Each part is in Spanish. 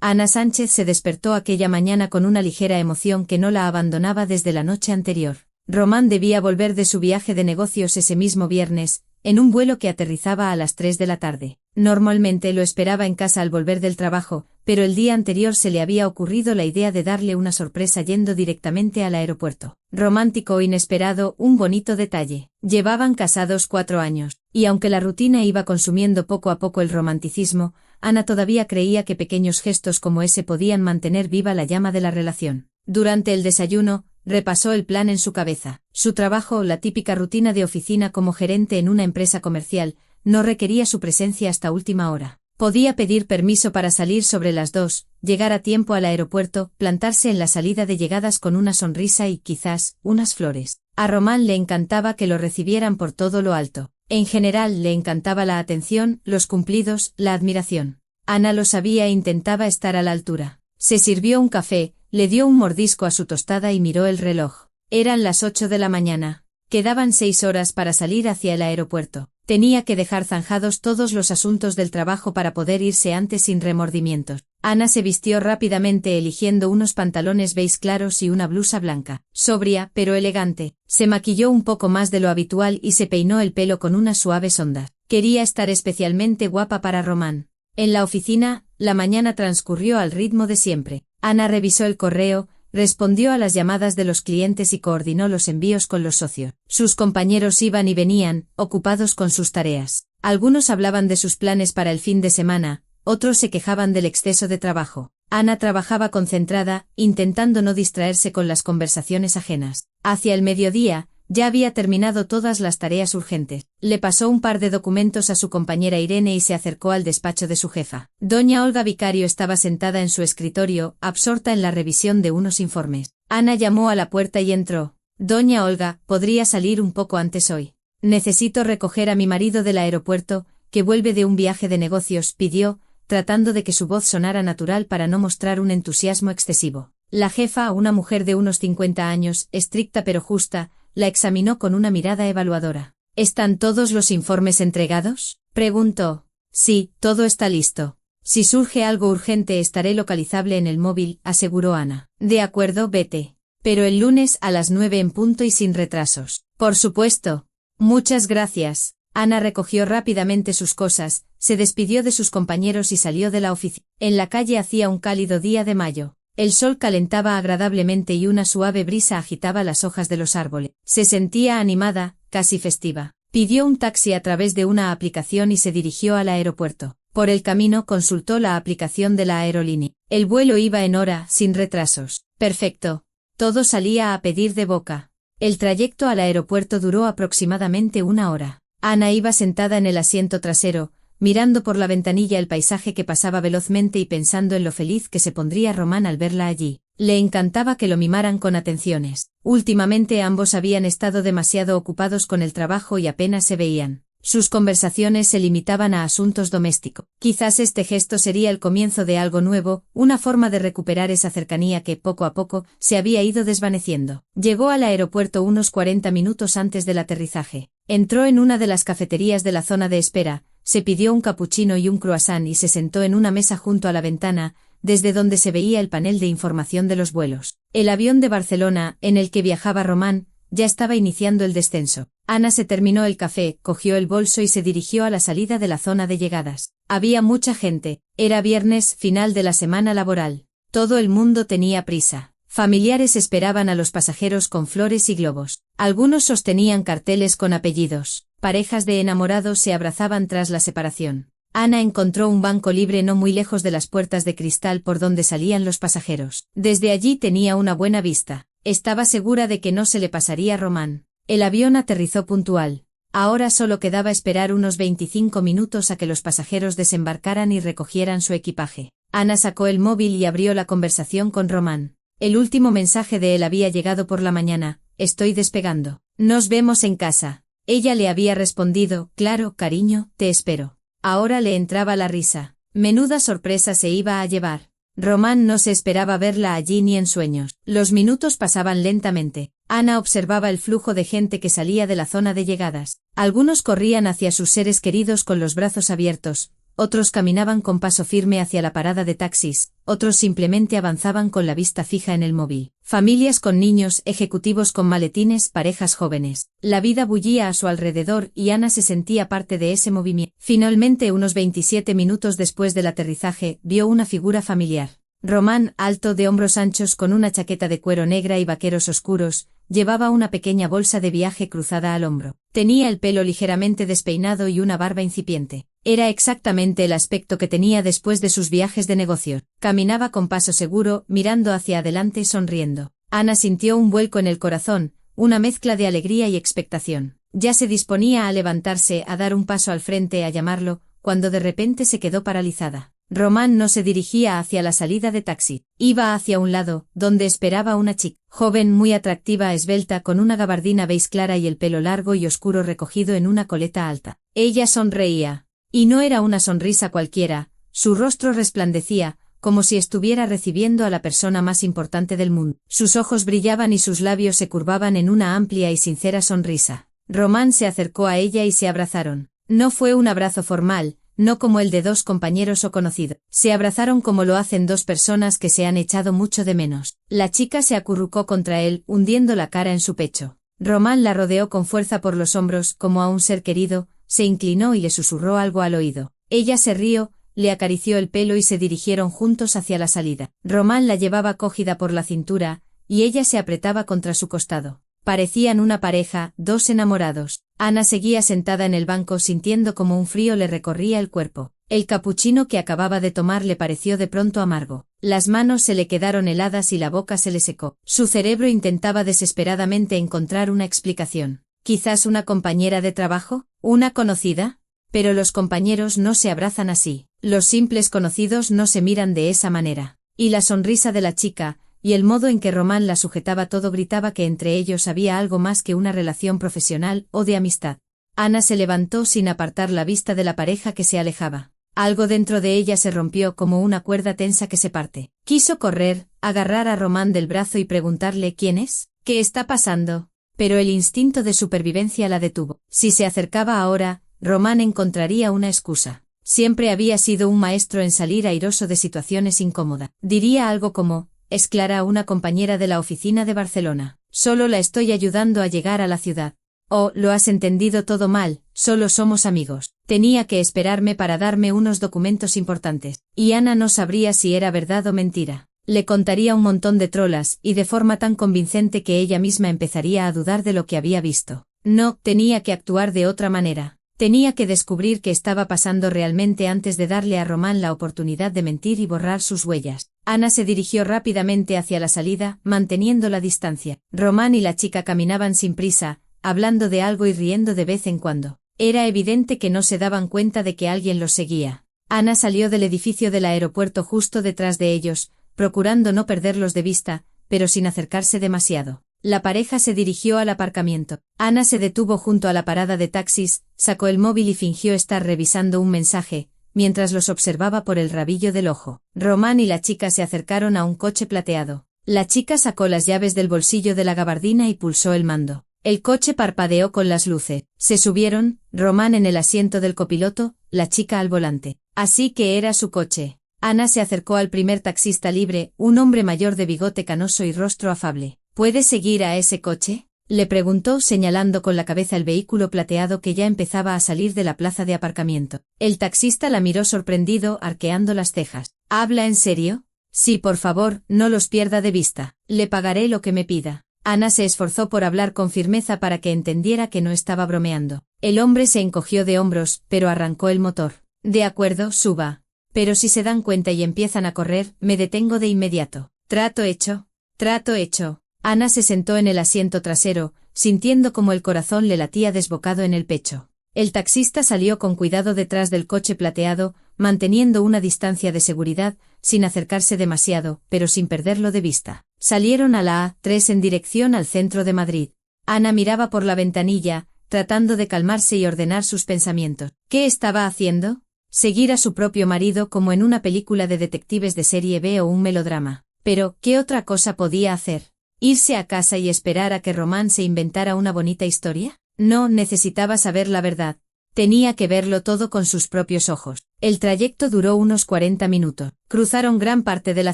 Ana Sánchez se despertó aquella mañana con una ligera emoción que no la abandonaba desde la noche anterior. Román debía volver de su viaje de negocios ese mismo viernes, en un vuelo que aterrizaba a las 3 de la tarde. Normalmente lo esperaba en casa al volver del trabajo, pero el día anterior se le había ocurrido la idea de darle una sorpresa yendo directamente al aeropuerto. Romántico, inesperado, un bonito detalle. Llevaban casados 4 años, y aunque la rutina iba consumiendo poco a poco el romanticismo, Ana todavía creía que pequeños gestos como ese podían mantener viva la llama de la relación. Durante el desayuno, repasó el plan en su cabeza. Su trabajo, la típica rutina de oficina como gerente en una empresa comercial, no requería su presencia hasta última hora. Podía pedir permiso para salir sobre las 2, llegar a tiempo al aeropuerto, plantarse en la salida de llegadas con una sonrisa y, quizás, unas flores. A Román le encantaba que lo recibieran por todo lo alto. En general le encantaba la atención, los cumplidos, la admiración. Ana lo sabía e intentaba estar a la altura. Se sirvió un café, le dio un mordisco a su tostada y miró el reloj. Eran las 8 de la mañana. Quedaban 6 horas para salir hacia el aeropuerto. Tenía que dejar zanjados todos los asuntos del trabajo para poder irse antes sin remordimientos. Ana se vistió rápidamente eligiendo unos pantalones beige claros y una blusa blanca. Sobria, pero elegante. Se maquilló un poco más de lo habitual y se peinó el pelo con unas suaves ondas. Quería estar especialmente guapa para Román. En la oficina, la mañana transcurrió al ritmo de siempre. Ana revisó el correo, respondió a las llamadas de los clientes y coordinó los envíos con los socios. Sus compañeros iban y venían, ocupados con sus tareas. Algunos hablaban de sus planes para el fin de semana, otros se quejaban del exceso de trabajo. Ana trabajaba concentrada, intentando no distraerse con las conversaciones ajenas. Hacia el mediodía, ya había terminado todas las tareas urgentes. Le pasó un par de documentos a su compañera Irene y se acercó al despacho de su jefa. Doña Olga Vicario estaba sentada en su escritorio, absorta en la revisión de unos informes. Ana llamó a la puerta y entró. Doña Olga, ¿podría salir un poco antes hoy? Necesito recoger a mi marido del aeropuerto, que vuelve de un viaje de negocios, pidió, tratando de que su voz sonara natural para no mostrar un entusiasmo excesivo. La jefa, una mujer de unos 50 años, estricta pero justa, la examinó con una mirada evaluadora. ¿Están todos los informes entregados?, preguntó. Sí, todo está listo. Si surge algo urgente estaré localizable en el móvil, aseguró Ana. De acuerdo, vete. Pero el lunes a las 9 en punto y sin retrasos. Por supuesto. Muchas gracias. Ana recogió rápidamente sus cosas, se despidió de sus compañeros y salió de la oficina. En la calle hacía un cálido día de mayo. El sol calentaba agradablemente y una suave brisa agitaba las hojas de los árboles. Se sentía animada, casi festiva. Pidió un taxi a través de una aplicación y se dirigió al aeropuerto. Por el camino consultó la aplicación de la aerolínea. El vuelo iba en hora, sin retrasos. Perfecto. Todo salía a pedir de boca. El trayecto al aeropuerto duró aproximadamente 1 hora. Ana iba sentada en el asiento trasero, mirando por la ventanilla el paisaje que pasaba velozmente y pensando en lo feliz que se pondría Román al verla allí. Le encantaba que lo mimaran con atenciones. Últimamente ambos habían estado demasiado ocupados con el trabajo y apenas se veían. Sus conversaciones se limitaban a asuntos domésticos. Quizás este gesto sería el comienzo de algo nuevo, una forma de recuperar esa cercanía que, poco a poco, se había ido desvaneciendo. Llegó al aeropuerto unos 40 minutos antes del aterrizaje. Entró en una de las cafeterías de la zona de espera, se pidió un capuchino y un croissant y se sentó en una mesa junto a la ventana, desde donde se veía el panel de información de los vuelos. El avión de Barcelona, en el que viajaba Román, ya estaba iniciando el descenso. Ana se terminó el café, cogió el bolso y se dirigió a la salida de la zona de llegadas. Había mucha gente. Era viernes, final de la semana laboral. Todo el mundo tenía prisa. Familiares esperaban a los pasajeros con flores y globos. Algunos sostenían carteles con apellidos. Parejas de enamorados se abrazaban tras la separación. Ana encontró un banco libre no muy lejos de las puertas de cristal por donde salían los pasajeros. Desde allí tenía una buena vista. Estaba segura de que no se le pasaría a Román. El avión aterrizó puntual. Ahora solo quedaba esperar unos 25 minutos a que los pasajeros desembarcaran y recogieran su equipaje. Ana sacó el móvil y abrió la conversación con Román. El último mensaje de él había llegado por la mañana. Estoy despegando. Nos vemos en casa. Ella le había respondido, claro, cariño, te espero. Ahora le entraba la risa. Menuda sorpresa se iba a llevar. Román no se esperaba verla allí ni en sueños. Los minutos pasaban lentamente. Ana observaba el flujo de gente que salía de la zona de llegadas. Algunos corrían hacia sus seres queridos con los brazos abiertos, otros caminaban con paso firme hacia la parada de taxis, otros simplemente avanzaban con la vista fija en el móvil. Familias con niños, ejecutivos con maletines, parejas jóvenes. La vida bullía a su alrededor y Ana se sentía parte de ese movimiento. Finalmente, unos 27 minutos después del aterrizaje, vio una figura familiar. Román, alto, de hombros anchos, con una chaqueta de cuero negra y vaqueros oscuros, llevaba una pequeña bolsa de viaje cruzada al hombro. Tenía el pelo ligeramente despeinado y una barba incipiente. Era exactamente el aspecto que tenía después de sus viajes de negocio. Caminaba con paso seguro, mirando hacia adelante y sonriendo. Ana sintió un vuelco en el corazón, una mezcla de alegría y expectación. Ya se disponía a levantarse, a dar un paso al frente, a llamarlo, cuando de repente se quedó paralizada. Román no se dirigía hacia la salida de taxi. Iba hacia un lado, donde esperaba una chica joven, muy atractiva, esbelta, con una gabardina beige clara y el pelo largo y oscuro recogido en una coleta alta. Ella sonreía. Y no era una sonrisa cualquiera, su rostro resplandecía, como si estuviera recibiendo a la persona más importante del mundo. Sus ojos brillaban y sus labios se curvaban en una amplia y sincera sonrisa. Román se acercó a ella y se abrazaron. No fue un abrazo formal, no como el de dos compañeros o conocidos. Se abrazaron como lo hacen dos personas que se han echado mucho de menos. La chica se acurrucó contra él, hundiendo la cara en su pecho. Román la rodeó con fuerza por los hombros, como a un ser querido, se inclinó y le susurró algo al oído. Ella se rió, le acarició el pelo y se dirigieron juntos hacia la salida. Román la llevaba cogida por la cintura, y ella se apretaba contra su costado. Parecían una pareja, dos enamorados. Ana seguía sentada en el banco sintiendo como un frío le recorría el cuerpo. El capuchino que acababa de tomar le pareció de pronto amargo. Las manos se le quedaron heladas y la boca se le secó. Su cerebro intentaba desesperadamente encontrar una explicación. ¿Quizás una compañera de trabajo? ¿Una conocida? Pero los compañeros no se abrazan así. Los simples conocidos no se miran de esa manera. Y la sonrisa de la chica, y el modo en que Román la sujetaba, todo gritaba que entre ellos había algo más que una relación profesional o de amistad. Ana se levantó sin apartar la vista de la pareja que se alejaba. Algo dentro de ella se rompió como una cuerda tensa que se parte. Quiso correr, agarrar a Román del brazo y preguntarle quién es, qué está pasando, pero el instinto de supervivencia la detuvo. Si se acercaba ahora, Román encontraría una excusa. Siempre había sido un maestro en salir airoso de situaciones incómodas. Diría algo como: es Clara, una compañera de la oficina de Barcelona. Solo la estoy ayudando a llegar a la ciudad. Oh, lo has entendido todo mal, solo somos amigos. Tenía que esperarme para darme unos documentos importantes. Y Ana no sabría si era verdad o mentira. Le contaría un montón de trolas, y de forma tan convincente que ella misma empezaría a dudar de lo que había visto. No, tenía que actuar de otra manera. Tenía que descubrir qué estaba pasando realmente antes de darle a Román la oportunidad de mentir y borrar sus huellas. Ana se dirigió rápidamente hacia la salida, manteniendo la distancia. Román y la chica caminaban sin prisa, hablando de algo y riendo de vez en cuando. Era evidente que no se daban cuenta de que alguien los seguía. Ana salió del edificio del aeropuerto justo detrás de ellos, procurando no perderlos de vista, pero sin acercarse demasiado. La pareja se dirigió al aparcamiento. Ana se detuvo junto a la parada de taxis, sacó el móvil y fingió estar revisando un mensaje, mientras los observaba por el rabillo del ojo. Román y la chica se acercaron a un coche plateado. La chica sacó las llaves del bolsillo de la gabardina y pulsó el mando. El coche parpadeó con las luces. Se subieron, Román en el asiento del copiloto, la chica al volante. Así que era su coche. Ana se acercó al primer taxista libre, un hombre mayor de bigote canoso y rostro afable. ¿Puedes seguir a ese coche?, le preguntó señalando con la cabeza el vehículo plateado que ya empezaba a salir de la plaza de aparcamiento. El taxista la miró sorprendido, arqueando las cejas. ¿Habla en serio? Sí, por favor, no los pierda de vista. Le pagaré lo que me pida. Ana se esforzó por hablar con firmeza para que entendiera que no estaba bromeando. El hombre se encogió de hombros, pero arrancó el motor. De acuerdo, suba. Pero si se dan cuenta y empiezan a correr, me detengo de inmediato. Trato hecho. Trato hecho. Ana se sentó en el asiento trasero, sintiendo como el corazón le latía desbocado en el pecho. El taxista salió con cuidado detrás del coche plateado, manteniendo una distancia de seguridad, sin acercarse demasiado, pero sin perderlo de vista. Salieron a la A3 en dirección al centro de Madrid. Ana miraba por la ventanilla, tratando de calmarse y ordenar sus pensamientos. ¿Qué estaba haciendo? Seguir a su propio marido como en una película de detectives de serie B o un melodrama. Pero, ¿qué otra cosa podía hacer? ¿Irse a casa y esperar a que Román se inventara una bonita historia? No, necesitaba saber la verdad. Tenía que verlo todo con sus propios ojos. El trayecto duró unos 40 minutos. Cruzaron gran parte de la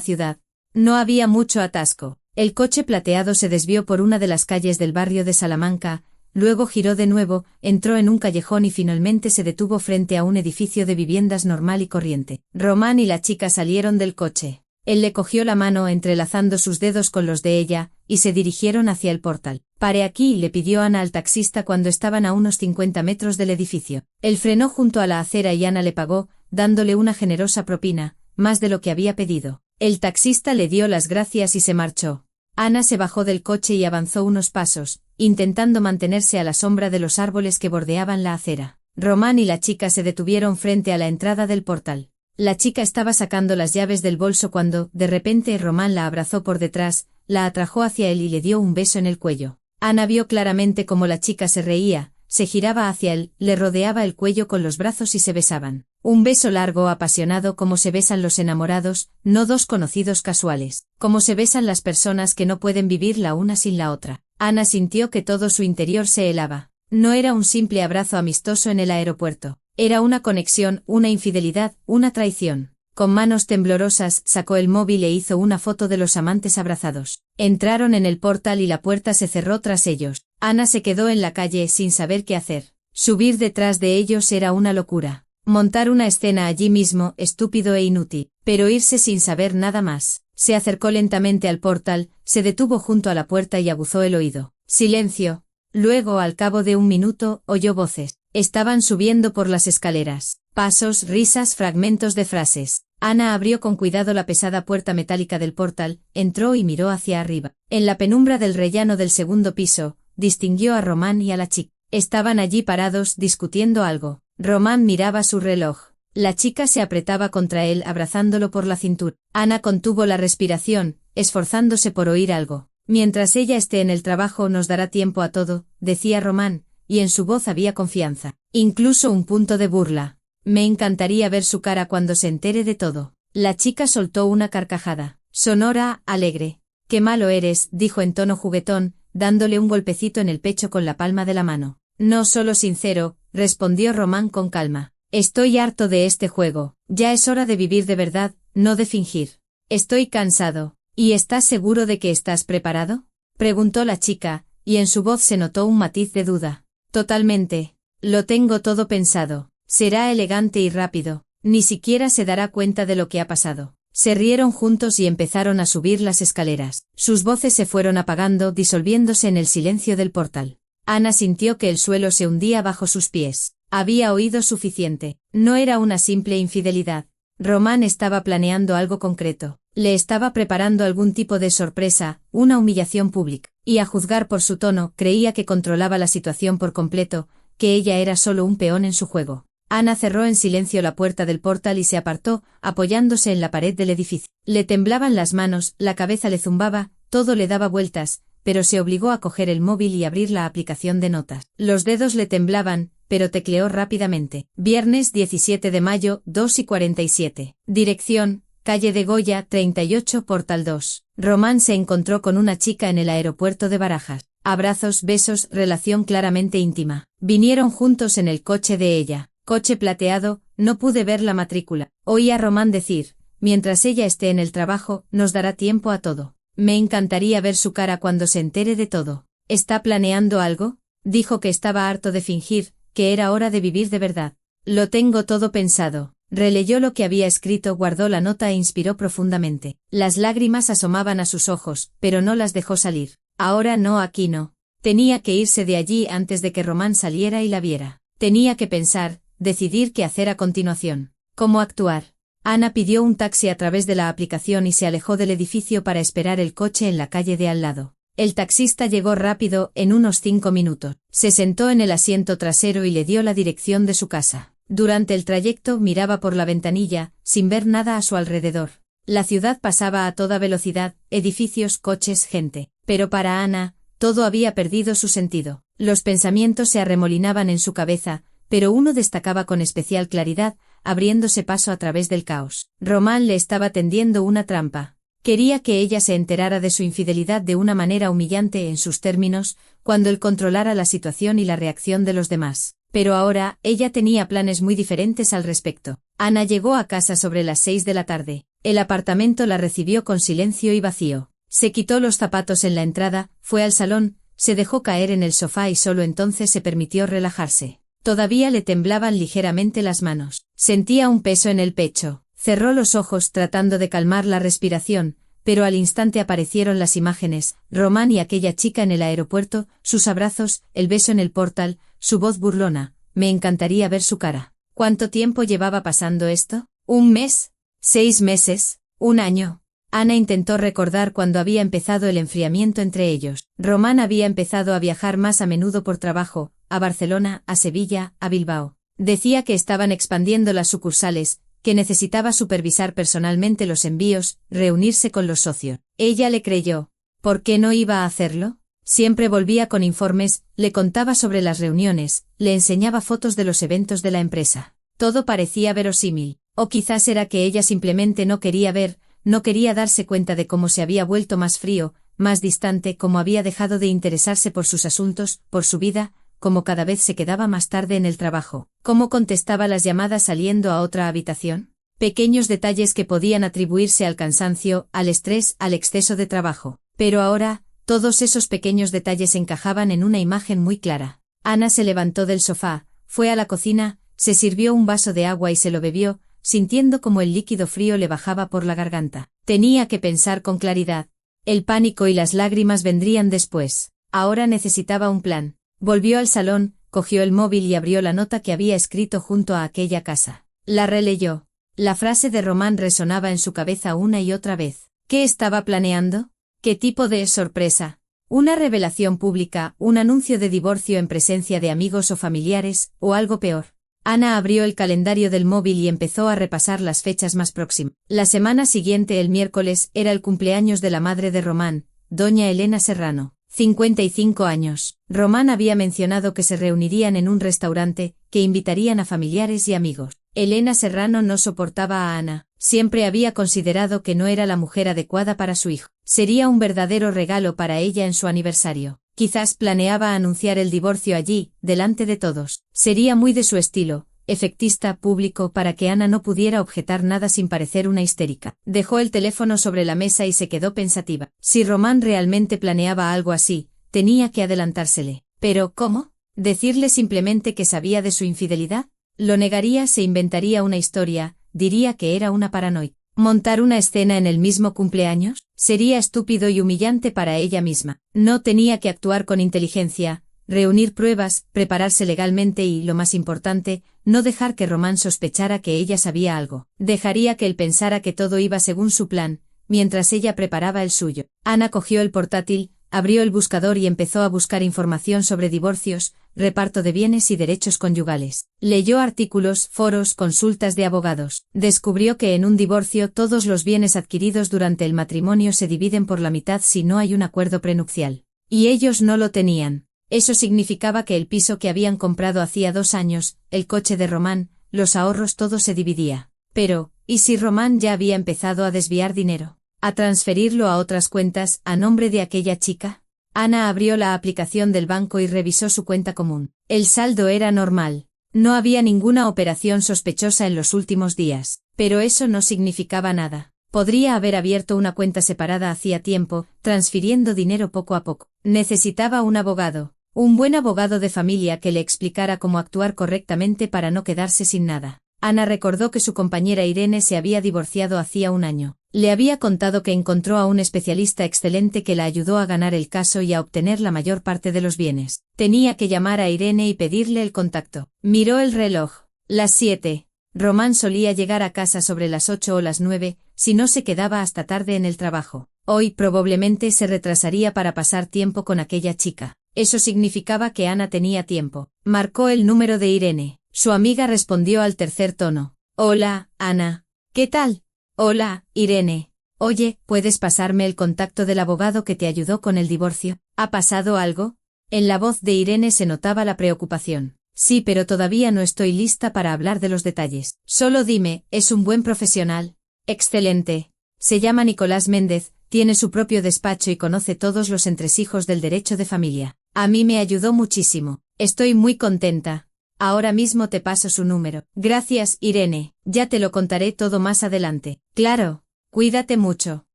ciudad. No había mucho atasco. El coche plateado se desvió por una de las calles del barrio de Salamanca, luego giró de nuevo, entró en un callejón y finalmente se detuvo frente a un edificio de viviendas normal y corriente. Román y la chica salieron del coche. Él le cogió la mano entrelazando sus dedos con los de ella, y se dirigieron hacia el portal. «Pare aquí», le pidió Ana al taxista cuando estaban a unos 50 metros del edificio. Él frenó junto a la acera y Ana le pagó, dándole una generosa propina, más de lo que había pedido. El taxista le dio las gracias y se marchó. Ana se bajó del coche y avanzó unos pasos, intentando mantenerse a la sombra de los árboles que bordeaban la acera. Román y la chica se detuvieron frente a la entrada del portal. La chica estaba sacando las llaves del bolso cuando, de repente, Román la abrazó por detrás, la atrajo hacia él y le dio un beso en el cuello. Ana vio claramente cómo la chica se reía, se giraba hacia él, le rodeaba el cuello con los brazos y se besaban. Un beso largo, apasionado, como se besan los enamorados, no dos conocidos casuales, como se besan las personas que no pueden vivir la una sin la otra. Ana sintió que todo su interior se helaba. No era un simple abrazo amistoso en el aeropuerto. Era una conexión, una infidelidad, una traición. Con manos temblorosas, sacó el móvil e hizo una foto de los amantes abrazados. Entraron en el portal y la puerta se cerró tras ellos. Ana se quedó en la calle sin saber qué hacer. Subir detrás de ellos era una locura. Montar una escena allí mismo, estúpido e inútil. Pero irse sin saber nada más. Se acercó lentamente al portal, se detuvo junto a la puerta y aguzó el oído. Silencio. Luego, al cabo de un minuto, oyó voces. Estaban subiendo por las escaleras. Pasos, risas, fragmentos de frases. Ana abrió con cuidado la pesada puerta metálica del portal, entró y miró hacia arriba. En la penumbra del rellano del segundo piso, distinguió a Román y a la chica. Estaban allí parados, discutiendo algo. Román miraba su reloj. La chica se apretaba contra él, abrazándolo por la cintura. Ana contuvo la respiración, esforzándose por oír algo. «Mientras ella esté en el trabajo nos dará tiempo a todo», decía Román, y en su voz había confianza. Incluso un punto de burla. «Me encantaría ver su cara cuando se entere de todo». La chica soltó una carcajada. Sonora, alegre. «Qué malo eres», dijo en tono juguetón, dándole un golpecito en el pecho con la palma de la mano. «No, solo sincero», respondió Román con calma. «Estoy harto de este juego. Ya es hora de vivir de verdad, no de fingir. Estoy cansado». «¿Y estás seguro de que estás preparado?», preguntó la chica, y en su voz se notó un matiz de duda. «Totalmente. Lo tengo todo pensado. Será elegante y rápido. Ni siquiera se dará cuenta de lo que ha pasado». Se rieron juntos y empezaron a subir las escaleras. Sus voces se fueron apagando, disolviéndose en el silencio del portal. Ana sintió que el suelo se hundía bajo sus pies. Había oído suficiente. No era una simple infidelidad. Román estaba planeando algo concreto. Le estaba preparando algún tipo de sorpresa, una humillación pública. Y a juzgar por su tono, creía que controlaba la situación por completo, que ella era solo un peón en su juego. Ana cerró en silencio la puerta del portal y se apartó, apoyándose en la pared del edificio. Le temblaban las manos, la cabeza le zumbaba, todo le daba vueltas, pero se obligó a coger el móvil y abrir la aplicación de notas. Los dedos le temblaban, pero tecleó rápidamente. Viernes 17 de mayo, 2:47. Dirección: calle de Goya, 38, Portal 2. Román se encontró con una chica en el aeropuerto de Barajas. Abrazos, besos, relación claramente íntima. Vinieron juntos en el coche de ella. Coche plateado, no pude ver la matrícula. Oí a Román decir, «Mientras ella esté en el trabajo, nos dará tiempo a todo. Me encantaría ver su cara cuando se entere de todo». «¿Está planeando algo?». Dijo que estaba harto de fingir, que era hora de vivir de verdad. «Lo tengo todo pensado». Releyó lo que había escrito, guardó la nota e inspiró profundamente. Las lágrimas asomaban a sus ojos, pero no las dejó salir. Ahora no, aquí no. Tenía que irse de allí antes de que Román saliera y la viera. Tenía que pensar, decidir qué hacer a continuación. Cómo actuar. Ana pidió un taxi a través de la aplicación y se alejó del edificio para esperar el coche en la calle de al lado. El taxista llegó rápido, en unos 5 minutos. Se sentó en el asiento trasero y le dio la dirección de su casa. Durante el trayecto miraba por la ventanilla, sin ver nada a su alrededor. La ciudad pasaba a toda velocidad, edificios, coches, gente. Pero para Ana, todo había perdido su sentido. Los pensamientos se arremolinaban en su cabeza, pero uno destacaba con especial claridad, abriéndose paso a través del caos. Román le estaba tendiendo una trampa. Quería que ella se enterara de su infidelidad de una manera humillante en sus términos, cuando él controlara la situación y la reacción de los demás. Pero ahora, ella tenía planes muy diferentes al respecto. Ana llegó a casa sobre las 6 de la tarde. El apartamento la recibió con silencio y vacío. Se quitó los zapatos en la entrada, fue al salón, se dejó caer en el sofá y solo entonces se permitió relajarse. Todavía le temblaban ligeramente las manos. Sentía un peso en el pecho. Cerró los ojos tratando de calmar la respiración, pero al instante aparecieron las imágenes, Román y aquella chica en el aeropuerto, sus abrazos, el beso en el portal, su voz burlona. Me encantaría ver su cara. ¿Cuánto tiempo llevaba pasando esto? ¿Un mes? ¿6 meses? ¿Un año? Ana intentó recordar cuándo había empezado el enfriamiento entre ellos. Román había empezado a viajar más a menudo por trabajo, a Barcelona, a Sevilla, a Bilbao. Decía que estaban expandiendo las sucursales, que necesitaba supervisar personalmente los envíos, reunirse con los socios. Ella le creyó. ¿Por qué no iba a hacerlo? Siempre volvía con informes, le contaba sobre las reuniones, le enseñaba fotos de los eventos de la empresa. Todo parecía verosímil. O quizás era que ella simplemente no quería ver, no quería darse cuenta de cómo se había vuelto más frío, más distante, cómo había dejado de interesarse por sus asuntos, por su vida, cómo cada vez se quedaba más tarde en el trabajo, cómo contestaba las llamadas saliendo a otra habitación. Pequeños detalles que podían atribuirse al cansancio, al estrés, al exceso de trabajo. Pero ahora, todos esos pequeños detalles encajaban en una imagen muy clara. Ana se levantó del sofá, fue a la cocina, se sirvió un vaso de agua y se lo bebió, sintiendo como el líquido frío le bajaba por la garganta. Tenía que pensar con claridad. El pánico y las lágrimas vendrían después. Ahora necesitaba un plan. Volvió al salón, cogió el móvil y abrió la nota que había escrito junto a aquella casa. La releyó. La frase de Román resonaba en su cabeza una y otra vez. ¿Qué estaba planeando? ¿Qué tipo de sorpresa? ¿Una revelación pública, un anuncio de divorcio en presencia de amigos o familiares, o algo peor? Ana abrió el calendario del móvil y empezó a repasar las fechas más próximas. La semana siguiente, el miércoles, era el cumpleaños de la madre de Román, doña Elena Serrano. 55 años. Román había mencionado que se reunirían en un restaurante, que invitarían a familiares y amigos. Elena Serrano no soportaba a Ana. Siempre había considerado que no era la mujer adecuada para su hijo. Sería un verdadero regalo para ella en su aniversario. Quizás planeaba anunciar el divorcio allí, delante de todos. Sería muy de su estilo, efectista, público, para que Ana no pudiera objetar nada sin parecer una histérica. Dejó el teléfono sobre la mesa y se quedó pensativa. Si Román realmente planeaba algo así, tenía que adelantársele. ¿Pero cómo? ¿Decirle simplemente que sabía de su infidelidad? Lo negaría, se inventaría una historia, diría que era una paranoia. ¿Montar una escena en el mismo cumpleaños? Sería estúpido y humillante para ella misma. No tenía que actuar con inteligencia, reunir pruebas, prepararse legalmente y, lo más importante, no dejar que Román sospechara que ella sabía algo. Dejaría que él pensara que todo iba según su plan, mientras ella preparaba el suyo. Ana cogió el portátil, abrió el buscador y empezó a buscar información sobre divorcios, reparto de bienes y derechos conyugales. Leyó artículos, foros, consultas de abogados. Descubrió que en un divorcio todos los bienes adquiridos durante el matrimonio se dividen por la mitad si no hay un acuerdo prenupcial. Y ellos no lo tenían. Eso significaba que el piso que habían comprado hacía 2 años, el coche de Román, los ahorros, todo se dividía. Pero, ¿y si Román ya había empezado a desviar dinero? ¿A transferirlo a otras cuentas, a nombre de aquella chica? Ana abrió la aplicación del banco y revisó su cuenta común. El saldo era normal. No había ninguna operación sospechosa en los últimos días. Pero eso no significaba nada. Podría haber abierto una cuenta separada hacía tiempo, transfiriendo dinero poco a poco. Necesitaba un abogado. Un buen abogado de familia que le explicara cómo actuar correctamente para no quedarse sin nada. Ana recordó que su compañera Irene se había divorciado hacía un año. Le había contado que encontró a un especialista excelente que la ayudó a ganar el caso y a obtener la mayor parte de los bienes. Tenía que llamar a Irene y pedirle el contacto. Miró el reloj. Las 7. Román solía llegar a casa sobre las 8 o las 9, si no se quedaba hasta tarde en el trabajo. Hoy probablemente se retrasaría para pasar tiempo con aquella chica. Eso significaba que Ana tenía tiempo. Marcó el número de Irene. Su amiga respondió al tercer tono. Hola, Ana. ¿Qué tal? Hola, Irene. Oye, ¿puedes pasarme el contacto del abogado que te ayudó con el divorcio? ¿Ha pasado algo? En la voz de Irene se notaba la preocupación. Sí, pero todavía no estoy lista para hablar de los detalles. Solo dime, ¿es un buen profesional? Excelente. Se llama Nicolás Méndez, tiene su propio despacho y conoce todos los entresijos del derecho de familia. A mí me ayudó muchísimo. Estoy muy contenta. Ahora mismo te paso su número. Gracias, Irene. Ya te lo contaré todo más adelante. Claro. Cuídate mucho.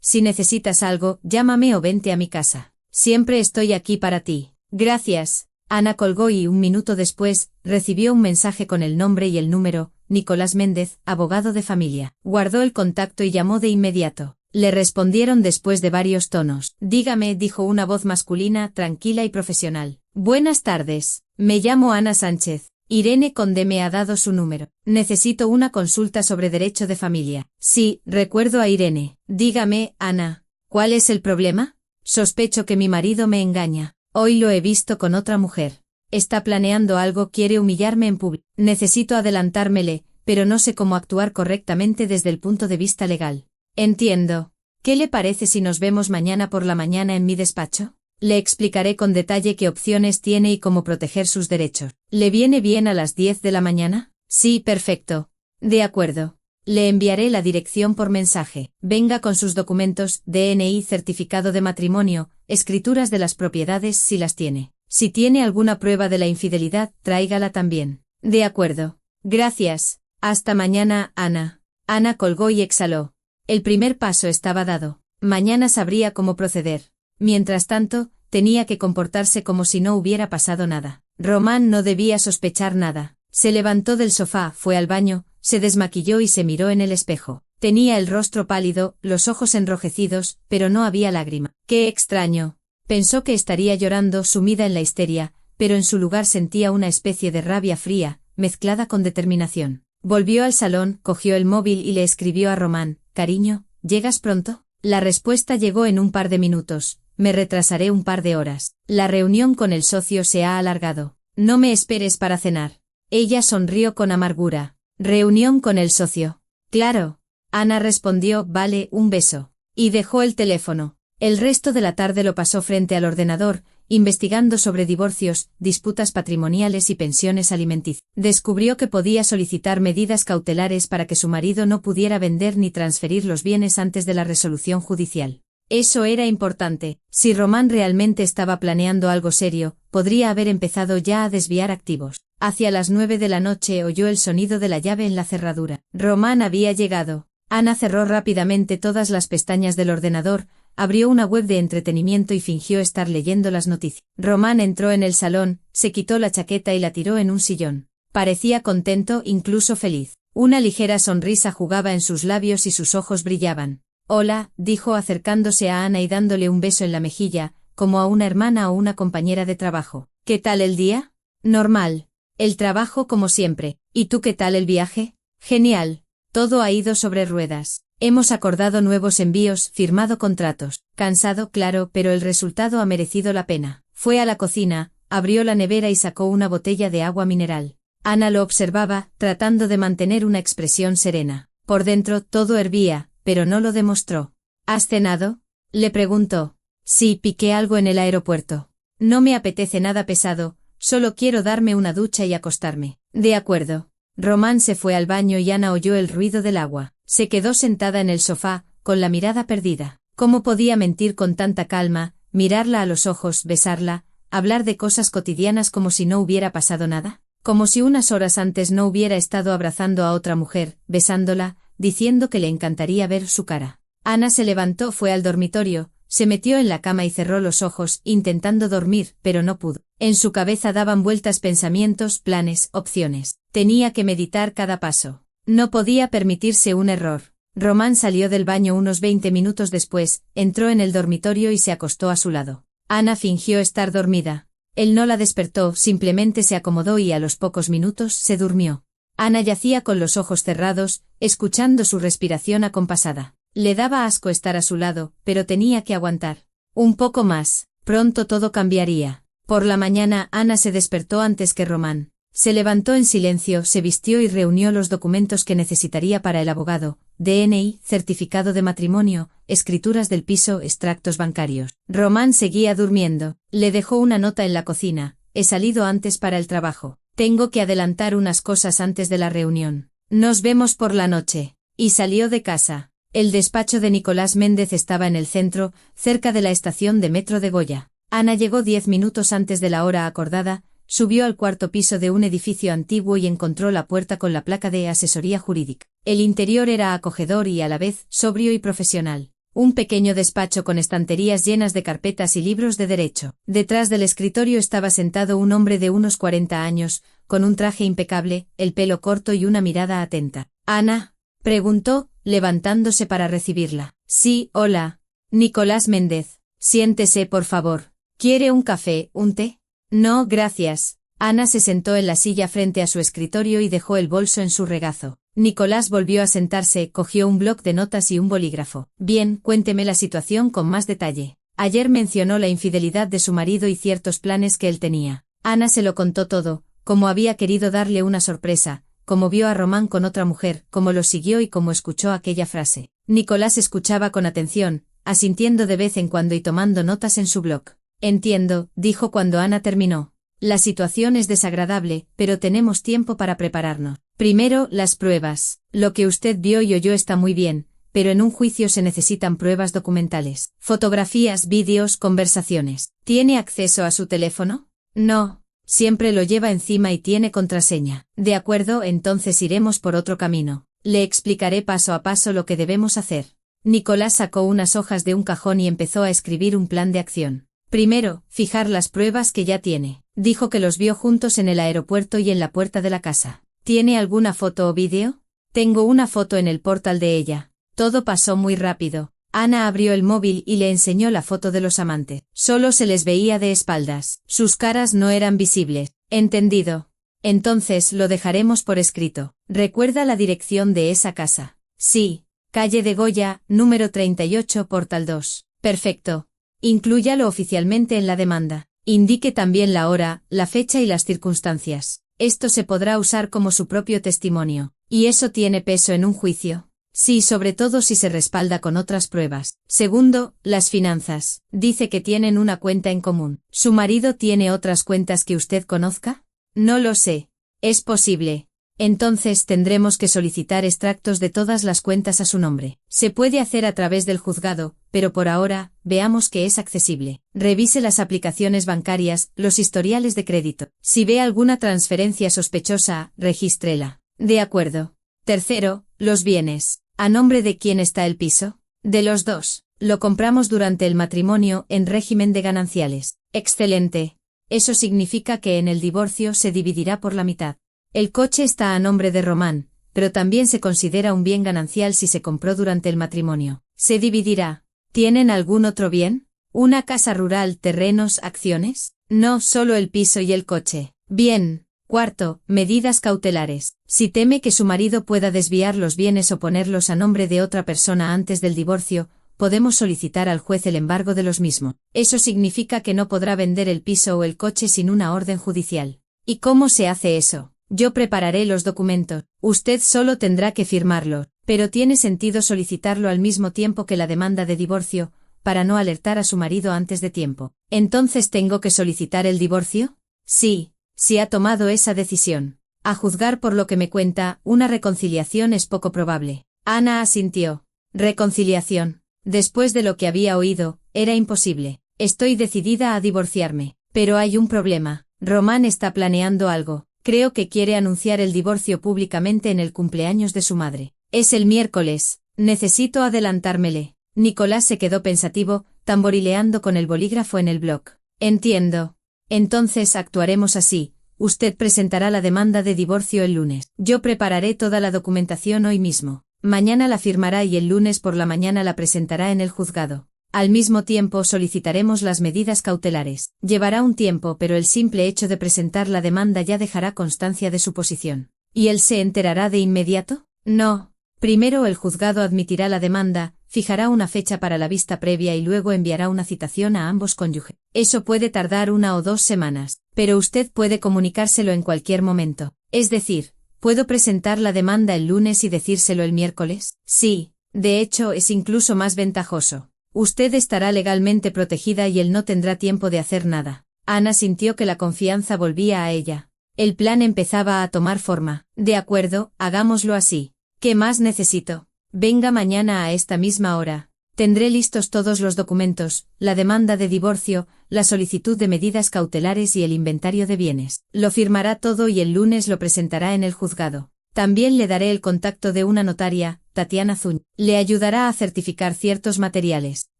Si necesitas algo, llámame o vente a mi casa. Siempre estoy aquí para ti. Gracias. Ana colgó y 1 minuto después, recibió un mensaje con el nombre y el número, Nicolás Méndez, abogado de familia. Guardó el contacto y llamó de inmediato. Le respondieron después de varios tonos. Dígame, dijo una voz masculina, tranquila y profesional. Buenas tardes. Me llamo Ana Sánchez. Irene Conde me ha dado su número. Necesito una consulta sobre derecho de familia. Sí, recuerdo a Irene. Dígame, Ana. ¿Cuál es el problema? Sospecho que mi marido me engaña. Hoy lo he visto con otra mujer. Está planeando algo, quiere humillarme en público. Necesito adelantármele, pero no sé cómo actuar correctamente desde el punto de vista legal. Entiendo. ¿Qué le parece si nos vemos mañana por la mañana en mi despacho? Le explicaré con detalle qué opciones tiene y cómo proteger sus derechos. ¿Le viene bien a las 10 de la mañana? Sí, perfecto. De acuerdo. Le enviaré la dirección por mensaje. Venga con sus documentos, DNI, certificado de matrimonio, escrituras de las propiedades si las tiene. Si tiene alguna prueba de la infidelidad, tráigala también. De acuerdo. Gracias. Hasta mañana, Ana. Ana colgó y exhaló. El primer paso estaba dado. Mañana sabría cómo proceder. Mientras tanto, tenía que comportarse como si no hubiera pasado nada. Román no debía sospechar nada. Se levantó del sofá, fue al baño, se desmaquilló y se miró en el espejo. Tenía el rostro pálido, los ojos enrojecidos, pero no había lágrima. ¡Qué extraño! Pensó que estaría llorando, sumida en la histeria, pero en su lugar sentía una especie de rabia fría, mezclada con determinación. Volvió al salón, cogió el móvil y le escribió a Román: «Cariño, ¿llegas pronto?» La respuesta llegó en un par de minutos. «Me retrasaré un par de horas. La reunión con el socio se ha alargado. No me esperes para cenar». Ella sonrió con amargura. «¿Reunión con el socio?» «Claro». Ana respondió: «Vale, un beso». Y dejó el teléfono. El resto de la tarde lo pasó frente al ordenador, investigando sobre divorcios, disputas patrimoniales y pensiones alimenticias. Descubrió que podía solicitar medidas cautelares para que su marido no pudiera vender ni transferir los bienes antes de la resolución judicial. Eso era importante. Si Román realmente estaba planeando algo serio, podría haber empezado ya a desviar activos. Hacia las 9 de la noche oyó el sonido de la llave en la cerradura. Román había llegado. Ana cerró rápidamente todas las pestañas del ordenador, abrió una web de entretenimiento y fingió estar leyendo las noticias. Román entró en el salón, se quitó la chaqueta y la tiró en un sillón. Parecía contento, incluso feliz. Una ligera sonrisa jugaba en sus labios y sus ojos brillaban. «Hola», dijo acercándose a Ana y dándole un beso en la mejilla, como a una hermana o una compañera de trabajo. «¿Qué tal el día?» «Normal. El trabajo como siempre. ¿Y tú qué tal el viaje?» «Genial. Todo ha ido sobre ruedas. Hemos acordado nuevos envíos, firmado contratos. Cansado, claro, pero el resultado ha merecido la pena». Fue a la cocina, abrió la nevera y sacó una botella de agua mineral. Ana lo observaba, tratando de mantener una expresión serena. Por dentro todo hervía, pero no lo demostró. «¿Has cenado?», le preguntó. «Sí, piqué algo en el aeropuerto. No me apetece nada pesado, solo quiero darme una ducha y acostarme». «De acuerdo». Román se fue al baño y Ana oyó el ruido del agua. Se quedó sentada en el sofá, con la mirada perdida. ¿Cómo podía mentir con tanta calma, mirarla a los ojos, besarla, hablar de cosas cotidianas como si no hubiera pasado nada? Como si unas horas antes no hubiera estado abrazando a otra mujer, besándola, diciendo que le encantaría ver su cara. Ana se levantó, fue al dormitorio, se metió en la cama y cerró los ojos, intentando dormir, pero no pudo. En su cabeza daban vueltas pensamientos, planes, opciones. Tenía que meditar cada paso. No podía permitirse un error. Román salió del baño unos 20 minutos después, entró en el dormitorio y se acostó a su lado. Ana fingió estar dormida. Él no la despertó, simplemente se acomodó y a los pocos minutos se durmió. Ana yacía con los ojos cerrados, escuchando su respiración acompasada. Le daba asco estar a su lado, pero tenía que aguantar. Un poco más. Pronto todo cambiaría. Por la mañana Ana se despertó antes que Román. Se levantó en silencio, se vistió y reunió los documentos que necesitaría para el abogado: DNI, certificado de matrimonio, escrituras del piso, extractos bancarios. Román seguía durmiendo. Le dejó una nota en la cocina: «He salido antes para el trabajo. Tengo que adelantar unas cosas antes de la reunión. Nos vemos por la noche». Y salió de casa. El despacho de Nicolás Méndez estaba en el centro, cerca de la estación de metro de Goya. Ana llegó 10 minutos antes de la hora acordada, Subió al cuarto piso de un edificio antiguo y encontró la puerta con la placa de asesoría jurídica. El interior era acogedor y a la vez sobrio y profesional. Un pequeño despacho con estanterías llenas de carpetas y libros de derecho. Detrás del escritorio estaba sentado un hombre de unos 40 años, con un traje impecable, el pelo corto y una mirada atenta. «¿Ana?», preguntó, levantándose para recibirla. «Sí, hola. Nicolás Méndez. Siéntese, por favor. ¿Quiere un café, un té?» «No, gracias». Ana se sentó en la silla frente a su escritorio y dejó el bolso en su regazo. Nicolás volvió a sentarse, cogió un bloc de notas y un bolígrafo. «Bien, cuénteme la situación con más detalle». Ayer mencionó la infidelidad de su marido y ciertos planes que él tenía. Ana se lo contó todo, cómo había querido darle una sorpresa, cómo vio a Román con otra mujer, cómo lo siguió y cómo escuchó aquella frase. Nicolás escuchaba con atención, asintiendo de vez en cuando y tomando notas en su bloc. «Entiendo», dijo cuando Ana terminó. «La situación es desagradable, pero tenemos tiempo para prepararnos. Primero, las pruebas. Lo que usted vio y oyó está muy bien, pero en un juicio se necesitan pruebas documentales. Fotografías, vídeos, conversaciones. ¿Tiene acceso a su teléfono?» «No. Siempre lo lleva encima y tiene contraseña». «De acuerdo, entonces iremos por otro camino. Le explicaré paso a paso lo que debemos hacer». Nicolás sacó unas hojas de un cajón y empezó a escribir un plan de acción. Primero, fijar las pruebas que ya tiene. Dijo que los vio juntos en el aeropuerto y en la puerta de la casa. ¿Tiene alguna foto o vídeo? Tengo una foto en el portal de ella. Todo pasó muy rápido. Ana abrió el móvil y le enseñó la foto de los amantes. Solo se les veía de espaldas. Sus caras no eran visibles. Entendido. Entonces lo dejaremos por escrito. ¿Recuerda la dirección de esa casa? Sí. Calle de Goya, número 38, Portal 2. Perfecto. Inclúyalo oficialmente en la demanda. Indique también la hora, la fecha y las circunstancias. Esto se podrá usar como su propio testimonio. ¿Y eso tiene peso en un juicio? Sí, sobre todo si se respalda con otras pruebas. Segundo, las finanzas. Dice que tienen una cuenta en común. ¿Su marido tiene otras cuentas que usted conozca? No lo sé. Es posible. Entonces tendremos que solicitar extractos de todas las cuentas a su nombre. Se puede hacer a través del juzgado, pero por ahora, veamos que es accesible. Revise las aplicaciones bancarias, los historiales de crédito. Si ve alguna transferencia sospechosa, regístrela. De acuerdo. Tercero, los bienes. ¿A nombre de quién está el piso? De los dos. Lo compramos durante el matrimonio en régimen de gananciales. Excelente. Eso significa que en el divorcio se dividirá por la mitad. El coche está a nombre de Román, pero también se considera un bien ganancial si se compró durante el matrimonio. Se dividirá. ¿Tienen algún otro bien? ¿Una casa rural, terrenos, acciones? No, solo el piso y el coche. Bien. Cuarto, medidas cautelares. Si teme que su marido pueda desviar los bienes o ponerlos a nombre de otra persona antes del divorcio, podemos solicitar al juez el embargo de los mismos. Eso significa que no podrá vender el piso o el coche sin una orden judicial. ¿Y cómo se hace eso? Yo prepararé los documentos. Usted solo tendrá que firmarlo, pero tiene sentido solicitarlo al mismo tiempo que la demanda de divorcio, para no alertar a su marido antes de tiempo. ¿Entonces tengo que solicitar el divorcio? Sí, si ha tomado esa decisión. A juzgar por lo que me cuenta, una reconciliación es poco probable. Ana asintió. Reconciliación. Después de lo que había oído, era imposible. Estoy decidida a divorciarme. Pero hay un problema. Román está planeando algo. Creo que quiere anunciar el divorcio públicamente en el cumpleaños de su madre. Es el miércoles. Necesito adelantármele. Nicolás se quedó pensativo, tamborileando con el bolígrafo en el bloc. Entiendo. Entonces actuaremos así. Usted presentará la demanda de divorcio el lunes. Yo prepararé toda la documentación hoy mismo. Mañana la firmará y el lunes por la mañana la presentará en el juzgado. Al mismo tiempo solicitaremos las medidas cautelares. Llevará un tiempo, pero el simple hecho de presentar la demanda ya dejará constancia de su posición. ¿Y él se enterará de inmediato? No. Primero el juzgado admitirá la demanda, fijará una fecha para la vista previa y luego enviará una citación a ambos cónyuges. Eso puede tardar 1 o 2 semanas, pero usted puede comunicárselo en cualquier momento. Es decir, ¿puedo presentar la demanda el lunes y decírselo el miércoles? Sí. De hecho, es incluso más ventajoso. Usted estará legalmente protegida y él no tendrá tiempo de hacer nada. Ana sintió que la confianza volvía a ella. El plan empezaba a tomar forma. De acuerdo, hagámoslo así. ¿Qué más necesito? Venga mañana a esta misma hora. Tendré listos todos los documentos, la demanda de divorcio, la solicitud de medidas cautelares y el inventario de bienes. Lo firmará todo y el lunes lo presentará en el juzgado. También le daré el contacto de una notaria, Tatiana Zúñiga. Le ayudará a certificar ciertos materiales.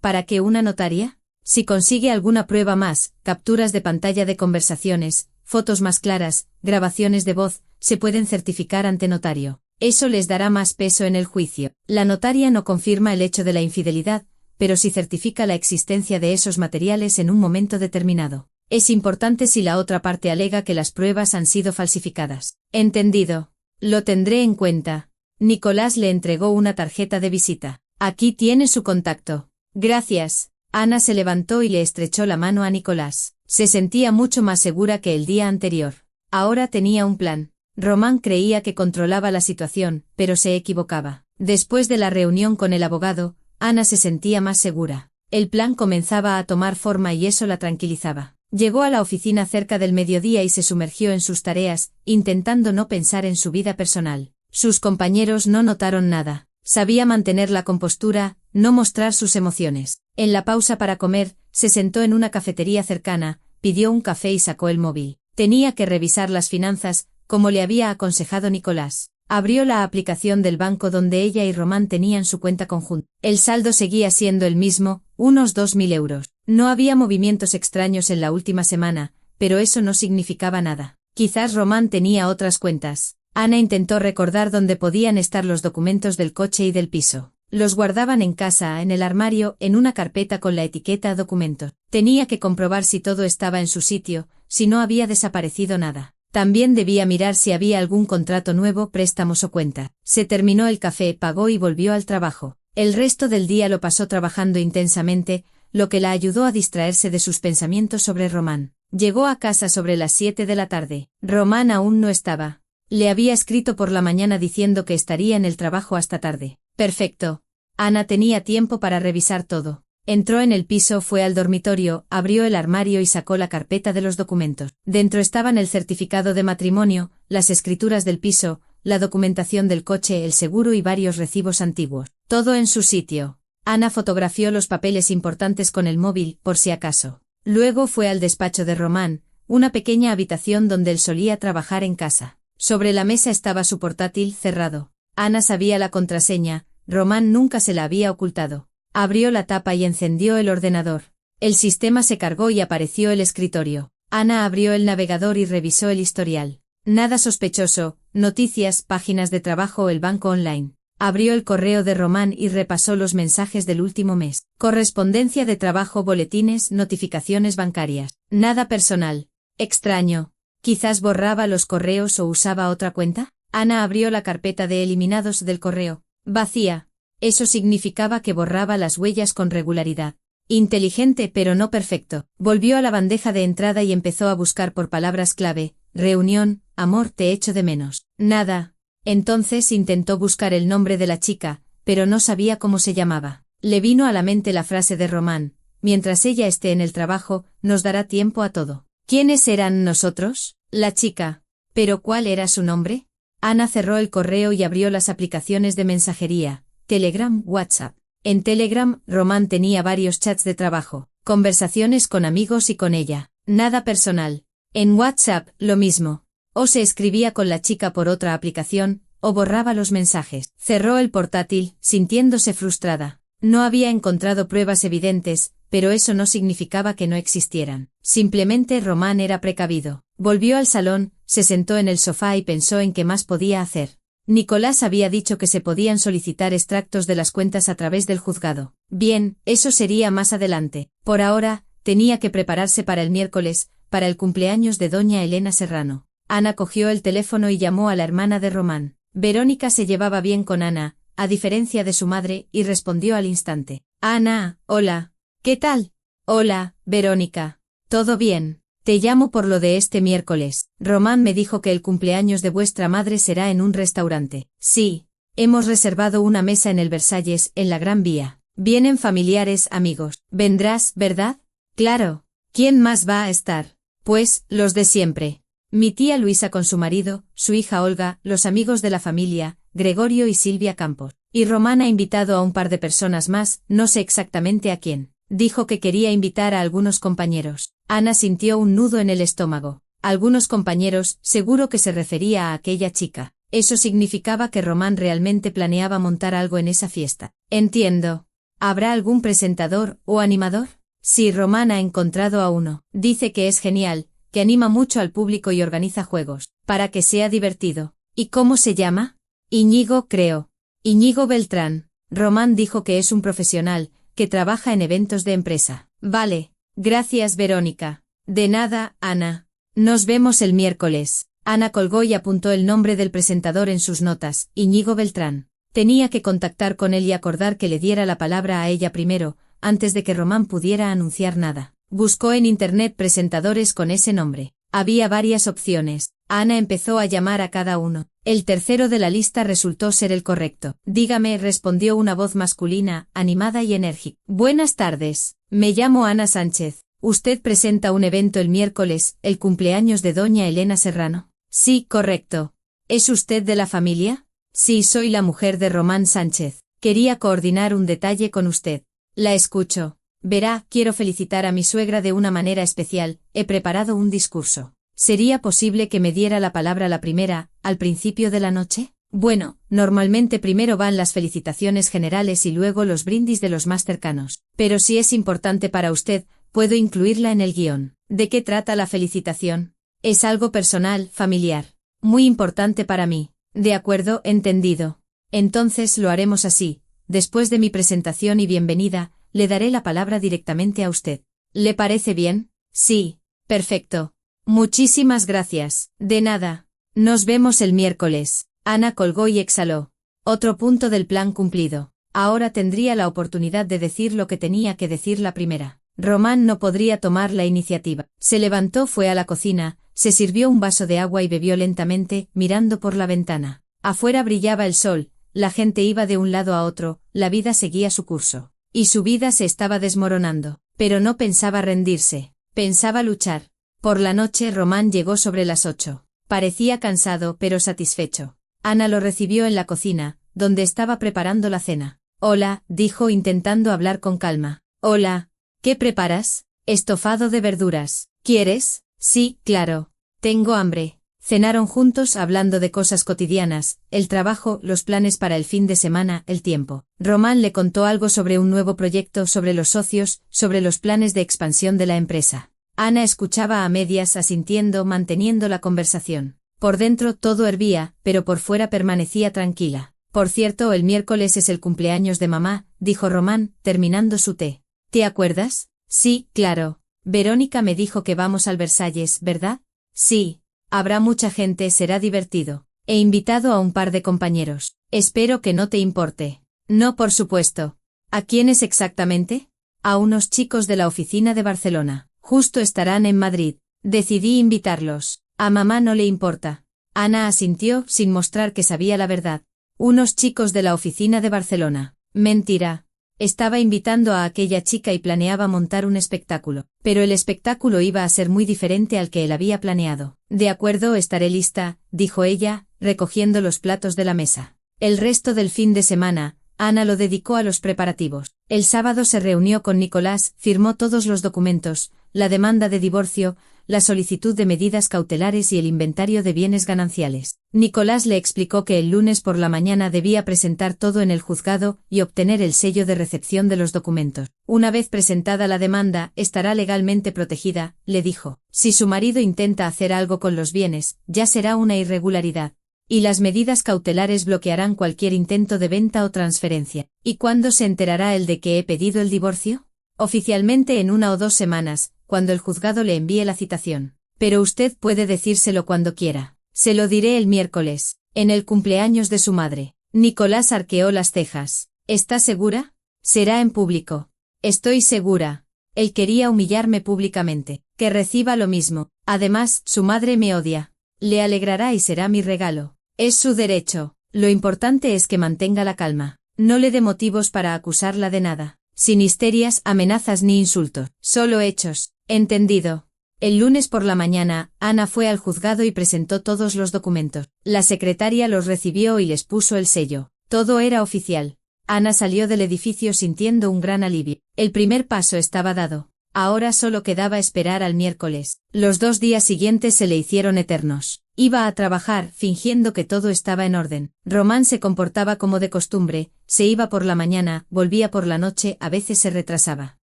¿Para qué una notaria? Si consigue alguna prueba más, capturas de pantalla de conversaciones, fotos más claras, grabaciones de voz, se pueden certificar ante notario. Eso les dará más peso en el juicio. La notaria no confirma el hecho de la infidelidad, pero sí certifica la existencia de esos materiales en un momento determinado. Es importante si la otra parte alega que las pruebas han sido falsificadas. Entendido. Lo tendré en cuenta. Nicolás le entregó una tarjeta de visita. Aquí tiene su contacto. Gracias. Ana se levantó y le estrechó la mano a Nicolás. Se sentía mucho más segura que el día anterior. Ahora tenía un plan. Román creía que controlaba la situación, pero se equivocaba. Después de la reunión con el abogado, Ana se sentía más segura. El plan comenzaba a tomar forma y eso la tranquilizaba. Llegó a la oficina cerca del mediodía y se sumergió en sus tareas, intentando no pensar en su vida personal. Sus compañeros no notaron nada. Sabía mantener la compostura, no mostrar sus emociones. En la pausa para comer, se sentó en una cafetería cercana, pidió un café y sacó el móvil. Tenía que revisar las finanzas, como le había aconsejado Nicolás. Abrió la aplicación del banco donde ella y Román tenían su cuenta conjunta. El saldo seguía siendo el mismo, unos 2.000 euros. No había movimientos extraños en la última semana, pero eso no significaba nada. Quizás Román tenía otras cuentas. Ana intentó recordar dónde podían estar los documentos del coche y del piso. Los guardaban en casa, en el armario, en una carpeta con la etiqueta documentos. Tenía que comprobar si todo estaba en su sitio, si no había desaparecido nada. También debía mirar si había algún contrato nuevo, préstamos o cuenta. Se terminó el café, pagó y volvió al trabajo. El resto del día lo pasó trabajando intensamente, lo que la ayudó a distraerse de sus pensamientos sobre Román. Llegó a casa sobre las 7 de la tarde. Román aún no estaba. Le había escrito por la mañana diciendo que estaría en el trabajo hasta tarde. Perfecto. Ana tenía tiempo para revisar todo. Entró en el piso, fue al dormitorio, abrió el armario y sacó la carpeta de los documentos. Dentro estaban el certificado de matrimonio, las escrituras del piso, la documentación del coche, el seguro y varios recibos antiguos. Todo en su sitio. Ana fotografió los papeles importantes con el móvil, por si acaso. Luego fue al despacho de Román, una pequeña habitación donde él solía trabajar en casa. Sobre la mesa estaba su portátil cerrado. Ana sabía la contraseña, Román nunca se la había ocultado. Abrió la tapa y encendió el ordenador. El sistema se cargó y apareció el escritorio. Ana abrió el navegador y revisó el historial. Nada sospechoso, noticias, páginas de trabajo o el banco online. Abrió el correo de Román y repasó los mensajes del último mes. Correspondencia de trabajo, boletines, notificaciones bancarias. Nada personal. Extraño. Quizás borraba los correos o usaba otra cuenta. Ana abrió la carpeta de eliminados del correo. Vacía. Eso significaba que borraba las huellas con regularidad. Inteligente pero no perfecto. Volvió a la bandeja de entrada y empezó a buscar por palabras clave. Reunión, amor, te echo de menos. Nada. Entonces intentó buscar el nombre de la chica, pero no sabía cómo se llamaba. Le vino a la mente la frase de Román. Mientras ella esté en el trabajo, nos dará tiempo a todo. ¿Quiénes eran nosotros? La chica. ¿Pero cuál era su nombre? Ana cerró el correo y abrió las aplicaciones de mensajería. Telegram, WhatsApp. En Telegram, Román tenía varios chats de trabajo, conversaciones con amigos y con ella. Nada personal. En WhatsApp, lo mismo. O se escribía con la chica por otra aplicación, o borraba los mensajes. Cerró el portátil, sintiéndose frustrada. No había encontrado pruebas evidentes, pero eso no significaba que no existieran. Simplemente Román era precavido. Volvió al salón, se sentó en el sofá y pensó en qué más podía hacer. Nicolás había dicho que se podían solicitar extractos de las cuentas a través del juzgado. Bien, eso sería más adelante. Por ahora, tenía que prepararse para el miércoles, para el cumpleaños de doña Elena Serrano. Ana cogió el teléfono y llamó a la hermana de Román. Verónica se llevaba bien con Ana, a diferencia de su madre, y respondió al instante. Ana, hola. ¿Qué tal? Hola, Verónica. ¿Todo bien? Te llamo por lo de este miércoles. Román me dijo que el cumpleaños de vuestra madre será en un restaurante. Sí. Hemos reservado una mesa en el Versalles, en la Gran Vía. Vienen familiares, amigos. ¿Vendrás, verdad? Claro. ¿Quién más va a estar? Pues, los de siempre. Mi tía Luisa con su marido, su hija Olga, los amigos de la familia, Gregorio y Silvia Campos. Y Román ha invitado a un par de personas más, no sé exactamente a quién. Dijo que quería invitar a algunos compañeros. Ana sintió un nudo en el estómago. Algunos compañeros, seguro que se refería a aquella chica. Eso significaba que Román realmente planeaba montar algo en esa fiesta. Entiendo. ¿Habrá algún presentador o animador? Sí, Román ha encontrado a uno. Dice que es genial, que anima mucho al público y organiza juegos, para que sea divertido. ¿Y cómo se llama? Íñigo, creo. Íñigo Beltrán. Román dijo que es un profesional, que trabaja en eventos de empresa. Vale. Gracias, Verónica. De nada, Ana. Nos vemos el miércoles. Ana colgó y apuntó el nombre del presentador en sus notas, Íñigo Beltrán. Tenía que contactar con él y acordar que le diera la palabra a ella primero, antes de que Román pudiera anunciar nada. Buscó en internet presentadores con ese nombre. Había varias opciones. Ana empezó a llamar a cada uno. El tercero de la lista resultó ser el correcto. Dígame, respondió una voz masculina, animada y enérgica. Buenas tardes. Me llamo Ana Sánchez. ¿Usted presenta un evento el miércoles, el cumpleaños de doña Elena Serrano? Sí, correcto. ¿Es usted de la familia? Sí, soy la mujer de Román Sánchez. Quería coordinar un detalle con usted. La escucho. Verá, quiero felicitar a mi suegra de una manera especial. He preparado un discurso. ¿Sería posible que me diera la palabra la primera, al principio de la noche? Bueno, normalmente primero van las felicitaciones generales y luego los brindis de los más cercanos. Pero si es importante para usted, puedo incluirla en el guión. ¿De qué trata la felicitación? Es algo personal, familiar. Muy importante para mí. De acuerdo, entendido. Entonces lo haremos así. Después de mi presentación y bienvenida, le daré la palabra directamente a usted. ¿Le parece bien? Sí. Perfecto. Muchísimas gracias. De nada. Nos vemos el miércoles. Ana colgó y exhaló. Otro punto del plan cumplido. Ahora tendría la oportunidad de decir lo que tenía que decir la primera. Román no podría tomar la iniciativa. Se levantó, fue a la cocina, se sirvió un vaso de agua y bebió lentamente, mirando por la ventana. Afuera brillaba el sol, la gente iba de un lado a otro, la vida seguía su curso. Y su vida se estaba desmoronando. Pero no pensaba rendirse. Pensaba luchar. Por la noche Román llegó sobre las 8. Parecía cansado pero satisfecho. Ana lo recibió en la cocina, donde estaba preparando la cena. Hola, dijo intentando hablar con calma. Hola. ¿Qué preparas? Estofado de verduras. ¿Quieres? Sí, claro. Tengo hambre. Cenaron juntos hablando de cosas cotidianas, el trabajo, los planes para el fin de semana, el tiempo. Román le contó algo sobre un nuevo proyecto, sobre los socios, sobre los planes de expansión de la empresa. Ana escuchaba a medias, asintiendo, manteniendo la conversación. Por dentro todo hervía, pero por fuera permanecía tranquila. Por cierto, el miércoles es el cumpleaños de mamá, dijo Román, terminando su té. ¿Te acuerdas? Sí, claro. Verónica me dijo que vamos al Versalles, ¿verdad? Sí. Habrá mucha gente, será divertido. He invitado a un par de compañeros. Espero que no te importe. No, por supuesto. ¿A quiénes exactamente? A unos chicos de la oficina de Barcelona. Justo estarán en Madrid. Decidí invitarlos. A mamá no le importa. Ana asintió, sin mostrar que sabía la verdad. Unos chicos de la oficina de Barcelona. Mentira. Estaba invitando a aquella chica y planeaba montar un espectáculo. Pero el espectáculo iba a ser muy diferente al que él había planeado. De acuerdo, estaré lista, dijo ella, recogiendo los platos de la mesa. El resto del fin de semana, Ana lo dedicó a los preparativos. El sábado se reunió con Nicolás, firmó todos los documentos, la demanda de divorcio, la solicitud de medidas cautelares y el inventario de bienes gananciales. Nicolás le explicó que el lunes por la mañana debía presentar todo en el juzgado y obtener el sello de recepción de los documentos. Una vez presentada la demanda, estará legalmente protegida, le dijo. Si su marido intenta hacer algo con los bienes, ya será una irregularidad. Y las medidas cautelares bloquearán cualquier intento de venta o transferencia. ¿Y cuándo se enterará él de que he pedido el divorcio? Oficialmente en 1 o 2 semanas, cuando el juzgado le envíe la citación. Pero usted puede decírselo cuando quiera. Se lo diré el miércoles, en el cumpleaños de su madre. Nicolás arqueó las cejas. ¿Está segura? Será en público. Estoy segura. Él quería humillarme públicamente. Que reciba lo mismo. Además, su madre me odia. Le alegrará y será mi regalo. Es su derecho. Lo importante es que mantenga la calma. No le dé motivos para acusarla de nada. Sin histerias, amenazas ni insultos. Solo hechos. Entendido. El lunes por la mañana, Ana fue al juzgado y presentó todos los documentos. La secretaria los recibió y les puso el sello. Todo era oficial. Ana salió del edificio sintiendo un gran alivio. El primer paso estaba dado. Ahora solo quedaba esperar al miércoles. Los 2 días siguientes se le hicieron eternos. Iba a trabajar, fingiendo que todo estaba en orden. Román se comportaba como de costumbre, se iba por la mañana, volvía por la noche, a veces se retrasaba.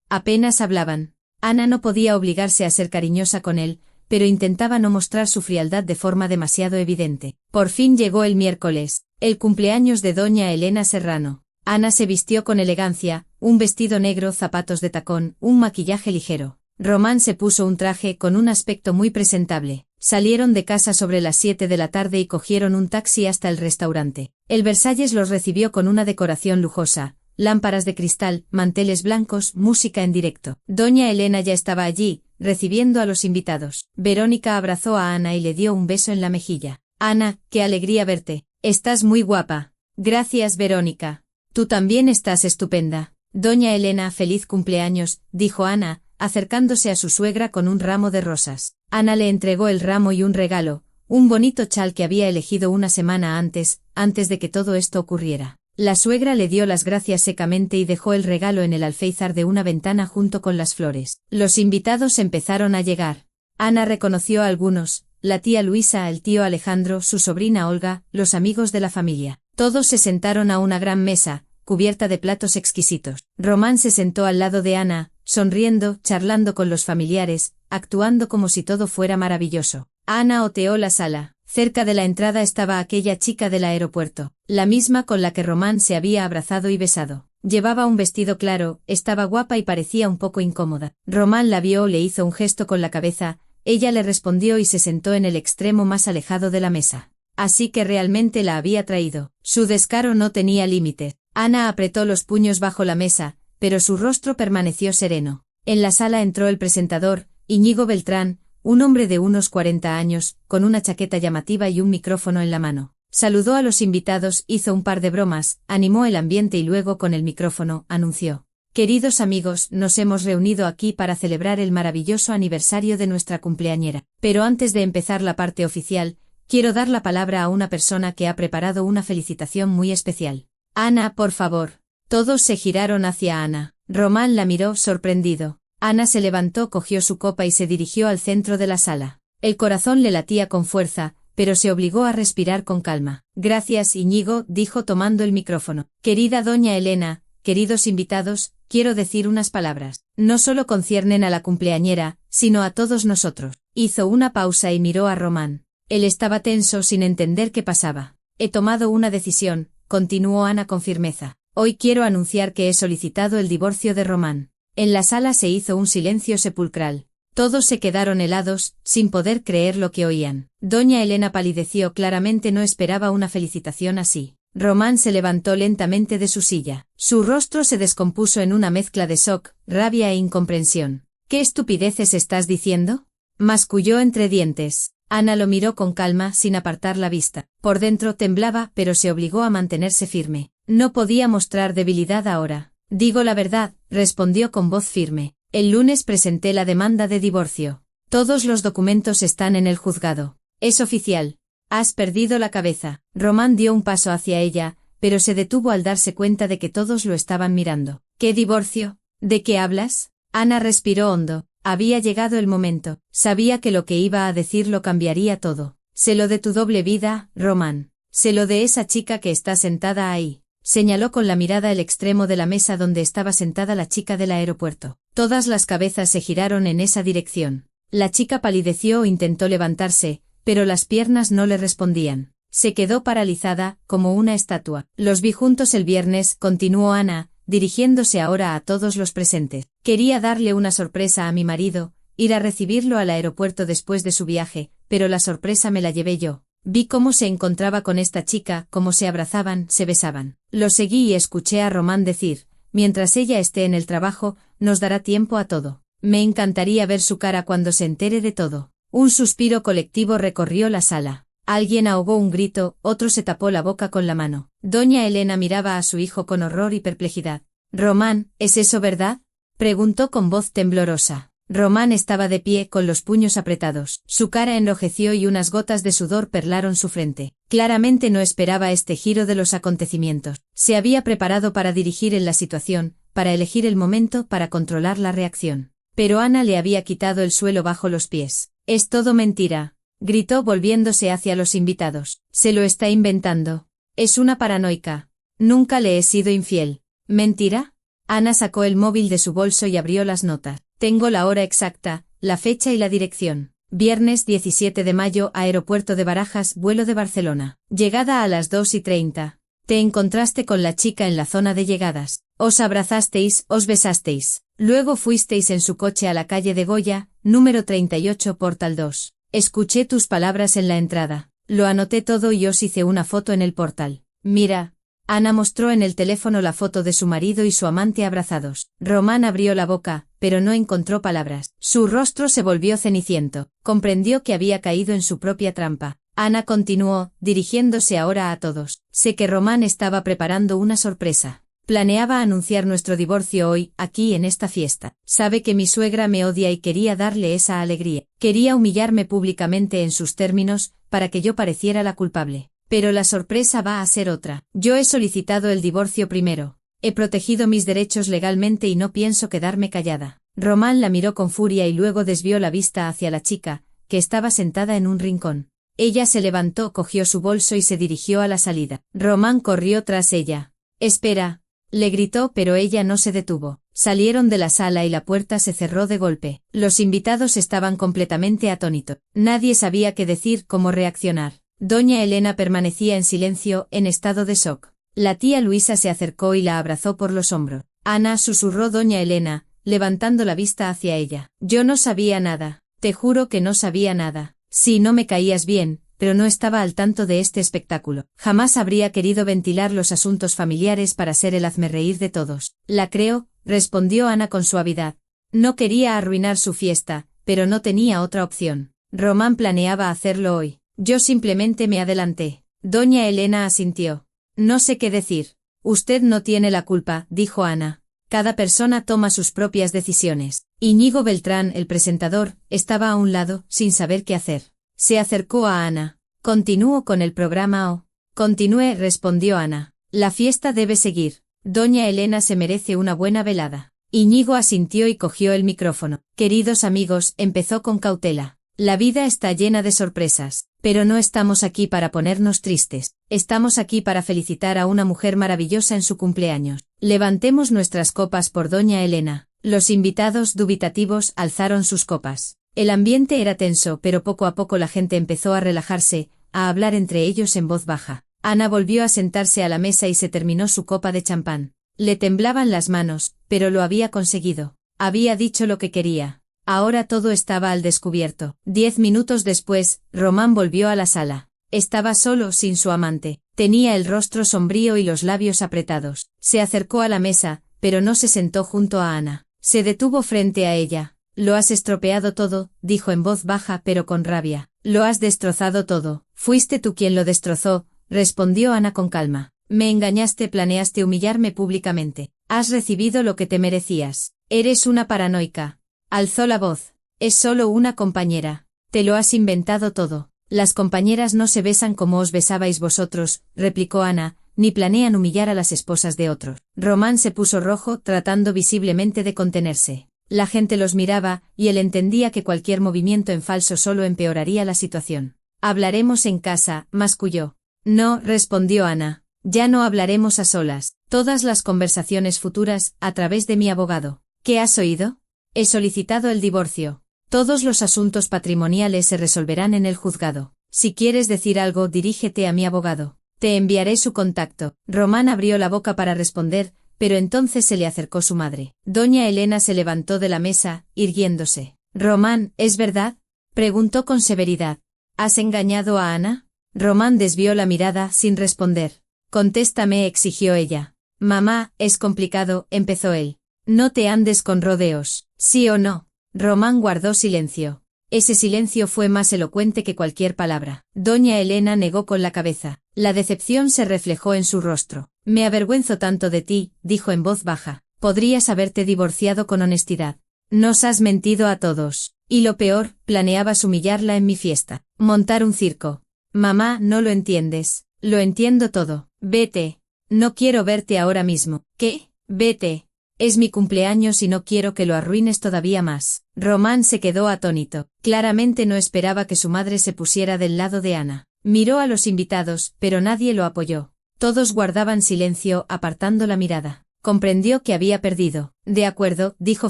Apenas hablaban. Ana no podía obligarse a ser cariñosa con él, pero intentaba no mostrar su frialdad de forma demasiado evidente. Por fin llegó el miércoles, el cumpleaños de doña Elena Serrano. Ana se vistió con elegancia, un vestido negro, zapatos de tacón, un maquillaje ligero. Román se puso un traje con un aspecto muy presentable. Salieron de casa sobre las 7 de la tarde y cogieron un taxi hasta el restaurante. El Versalles los recibió con una decoración lujosa, lámparas de cristal, manteles blancos, música en directo. Doña Elena ya estaba allí, recibiendo a los invitados. Verónica abrazó a Ana y le dio un beso en la mejilla. Ana, qué alegría verte. Estás muy guapa. Gracias, Verónica. Tú también estás estupenda. Doña Elena, feliz cumpleaños, dijo Ana, acercándose a su suegra con un ramo de rosas. Ana le entregó el ramo y un regalo, un bonito chal que había elegido una semana antes de que todo esto ocurriera. La suegra le dio las gracias secamente y dejó el regalo en el alféizar de una ventana junto con las flores. Los invitados empezaron a llegar. Ana reconoció a algunos, la tía Luisa, el tío Alejandro, su sobrina Olga, los amigos de la familia. Todos se sentaron a una gran mesa, cubierta de platos exquisitos. Román se sentó al lado de Ana, sonriendo, charlando con los familiares, actuando como si todo fuera maravilloso. Ana oteó la sala. Cerca de la entrada estaba aquella chica del aeropuerto, la misma con la que Román se había abrazado y besado. Llevaba un vestido claro, estaba guapa y parecía un poco incómoda. Román la vio, le hizo un gesto con la cabeza, ella le respondió y se sentó en el extremo más alejado de la mesa. Así que realmente la había traído. Su descaro no tenía límite. Ana apretó los puños bajo la mesa, pero su rostro permaneció sereno. En la sala entró el presentador, Íñigo Beltrán, un hombre de unos 40 años, con una chaqueta llamativa y un micrófono en la mano. Saludó a los invitados, hizo un par de bromas, animó el ambiente y luego con el micrófono, anunció: «Queridos amigos, nos hemos reunido aquí para celebrar el maravilloso aniversario de nuestra cumpleañera. Pero antes de empezar la parte oficial, quiero dar la palabra a una persona que ha preparado una felicitación muy especial. Ana, por favor». Todos se giraron hacia Ana. Román la miró sorprendido. Ana se levantó, cogió su copa y se dirigió al centro de la sala. El corazón le latía con fuerza, pero se obligó a respirar con calma. «Gracias, Íñigo», dijo tomando el micrófono. «Querida doña Elena, queridos invitados, quiero decir unas palabras. No solo conciernen a la cumpleañera, sino a todos nosotros». Hizo una pausa y miró a Román. Él estaba tenso sin entender qué pasaba. «He tomado una decisión», continuó Ana con firmeza. «Hoy quiero anunciar que he solicitado el divorcio de Román». En la sala se hizo un silencio sepulcral. Todos se quedaron helados, sin poder creer lo que oían. Doña Elena palideció, claramente no esperaba una felicitación así. Román se levantó lentamente de su silla. Su rostro se descompuso en una mezcla de shock, rabia e incomprensión. «¿Qué estupideces estás diciendo?», masculló entre dientes. Ana lo miró con calma, sin apartar la vista. Por dentro temblaba, pero se obligó a mantenerse firme. No podía mostrar debilidad ahora. «Digo la verdad», respondió con voz firme. «El lunes presenté la demanda de divorcio. Todos los documentos están en el juzgado. Es oficial. Has perdido la cabeza». Román dio un paso hacia ella, pero se detuvo al darse cuenta de que todos lo estaban mirando. «¿Qué divorcio? ¿De qué hablas?». Ana respiró hondo. Había llegado el momento. Sabía que lo que iba a decir lo cambiaría todo. «Sé lo de tu doble vida, Román. Sé lo de esa chica que está sentada ahí». Señaló con la mirada el extremo de la mesa donde estaba sentada la chica del aeropuerto. Todas las cabezas se giraron en esa dirección. La chica palideció o intentó levantarse, pero las piernas no le respondían. Se quedó paralizada, como una estatua. «Los vi juntos el viernes», continuó Ana, dirigiéndose ahora a todos los presentes. «Quería darle una sorpresa a mi marido, ir a recibirlo al aeropuerto después de su viaje, pero la sorpresa me la llevé yo. Vi cómo se encontraba con esta chica, cómo se abrazaban, se besaban. Lo seguí y escuché a Román decir: «Mientras ella esté en el trabajo, nos dará tiempo a todo. Me encantaría ver su cara cuando se entere de todo». Un suspiro colectivo recorrió la sala. Alguien ahogó un grito, otro se tapó la boca con la mano. Doña Elena miraba a su hijo con horror y perplejidad. «Román, ¿es eso verdad?», preguntó con voz temblorosa. Román estaba de pie, con los puños apretados. Su cara enrojeció y unas gotas de sudor perlaron su frente. Claramente no esperaba este giro de los acontecimientos. Se había preparado para dirigir en la situación, para elegir el momento, para controlar la reacción. Pero Ana le había quitado el suelo bajo los pies. «Es todo mentira», gritó volviéndose hacia los invitados. «Se lo está inventando. Es una paranoica. Nunca le he sido infiel». «¿Mentira?». Ana sacó el móvil de su bolso y abrió las notas. «Tengo la hora exacta, la fecha y la dirección. Viernes 17 de mayo, Aeropuerto de Barajas, vuelo de Barcelona. Llegada a las 2:30. Te encontraste con la chica en la zona de llegadas. Os abrazasteis, os besasteis. Luego fuisteis en su coche a la calle de Goya, número 38, Portal 2. Escuché tus palabras en la entrada. Lo anoté todo y os hice una foto en el portal. Mira». Ana mostró en el teléfono la foto de su marido y su amante abrazados. Román abrió la boca, pero no encontró palabras. Su rostro se volvió ceniciento. Comprendió que había caído en su propia trampa. Ana continuó, dirigiéndose ahora a todos. Sé que Román estaba preparando una sorpresa. Planeaba anunciar nuestro divorcio hoy, aquí en esta fiesta. Sabe que mi suegra me odia y quería darle esa alegría. Quería humillarme públicamente en sus términos, para que yo pareciera la culpable. Pero la sorpresa va a ser otra. Yo he solicitado el divorcio primero. He protegido mis derechos legalmente y no pienso quedarme callada. Román la miró con furia y luego desvió la vista hacia la chica, que estaba sentada en un rincón. Ella se levantó, cogió su bolso y se dirigió a la salida. Román corrió tras ella. «Espera», le gritó, pero ella no se detuvo. Salieron de la sala y la puerta se cerró de golpe. Los invitados estaban completamente atónitos. Nadie sabía qué decir, cómo reaccionar. Doña Elena permanecía en silencio, en estado de shock. La tía Luisa se acercó y la abrazó por los hombros. «Ana», susurró doña Elena, levantando la vista hacia ella. «Yo no sabía nada. Te juro que no sabía nada. Sí, no me caías bien, pero no estaba al tanto de este espectáculo. Jamás habría querido ventilar los asuntos familiares para ser el hazmerreír de todos». «La creo», respondió Ana con suavidad. No quería arruinar su fiesta, pero no tenía otra opción. Román planeaba hacerlo hoy. Yo simplemente me adelanté. Doña Elena asintió. «No sé qué decir». «Usted no tiene la culpa», dijo Ana. «Cada persona toma sus propias decisiones». Íñigo Beltrán, el presentador, estaba a un lado, sin saber qué hacer. Se acercó a Ana. «¿Continúo con el programa o...?» «Continúe», respondió Ana. «La fiesta debe seguir. Doña Elena se merece una buena velada». Íñigo asintió y cogió el micrófono. «Queridos amigos», empezó con cautela. «La vida está llena de sorpresas. Pero no estamos aquí para ponernos tristes. Estamos aquí para felicitar a una mujer maravillosa en su cumpleaños. Levantemos nuestras copas por doña Elena». Los invitados, dubitativos, alzaron sus copas. El ambiente era tenso, pero poco a poco la gente empezó a relajarse, a hablar entre ellos en voz baja. Ana volvió a sentarse a la mesa y se terminó su copa de champán. Le temblaban las manos, pero lo había conseguido. Había dicho lo que quería. Ahora todo estaba al descubierto. 10 minutos después, Román volvió a la sala. Estaba solo, sin su amante. Tenía el rostro sombrío y los labios apretados. Se acercó a la mesa, pero no se sentó junto a Ana. Se detuvo frente a ella. «Lo has estropeado todo», dijo en voz baja pero con rabia. «Lo has destrozado todo». «Fuiste tú quien lo destrozó», respondió Ana con calma. «Me engañaste, planeaste humillarme públicamente. Has recibido lo que te merecías. Eres una paranoica». Alzó la voz. «Es solo una compañera. Te lo has inventado todo. Las compañeras no se besan como os besabais vosotros», replicó Ana, «ni planean humillar a las esposas de otros». Román se puso rojo, tratando visiblemente de contenerse. La gente los miraba, y él entendía que cualquier movimiento en falso solo empeoraría la situación. «Hablaremos en casa», masculló. «No», respondió Ana. «Ya no hablaremos a solas. Todas las conversaciones futuras, a través de mi abogado». «¿Qué has oído? He solicitado el divorcio. Todos los asuntos patrimoniales se resolverán en el juzgado. Si quieres decir algo, dirígete a mi abogado. Te enviaré su contacto». Román abrió la boca para responder, pero entonces se le acercó su madre. Doña Elena se levantó de la mesa, irguiéndose. «Román, ¿es verdad?», preguntó con severidad. «¿Has engañado a Ana?». Román desvió la mirada, sin responder. «Contéstame», exigió ella. «Mamá, es complicado», empezó él. «No te andes con rodeos. ¿Sí o no?». Román guardó silencio. Ese silencio fue más elocuente que cualquier palabra. Doña Elena negó con la cabeza. La decepción se reflejó en su rostro. «Me avergüenzo tanto de ti», dijo en voz baja. «Podrías haberte divorciado con honestidad. Nos has mentido a todos. Y lo peor, planeabas humillarla en mi fiesta. Montar un circo». Mamá, no lo entiendes. Lo entiendo todo. Vete. No quiero verte ahora mismo. ¿Qué? Vete. Es mi cumpleaños y no quiero que lo arruines todavía más. Román se quedó atónito. Claramente no esperaba que su madre se pusiera del lado de Ana. Miró a los invitados, pero nadie lo apoyó. Todos guardaban silencio, apartando la mirada. Comprendió que había perdido. De acuerdo, dijo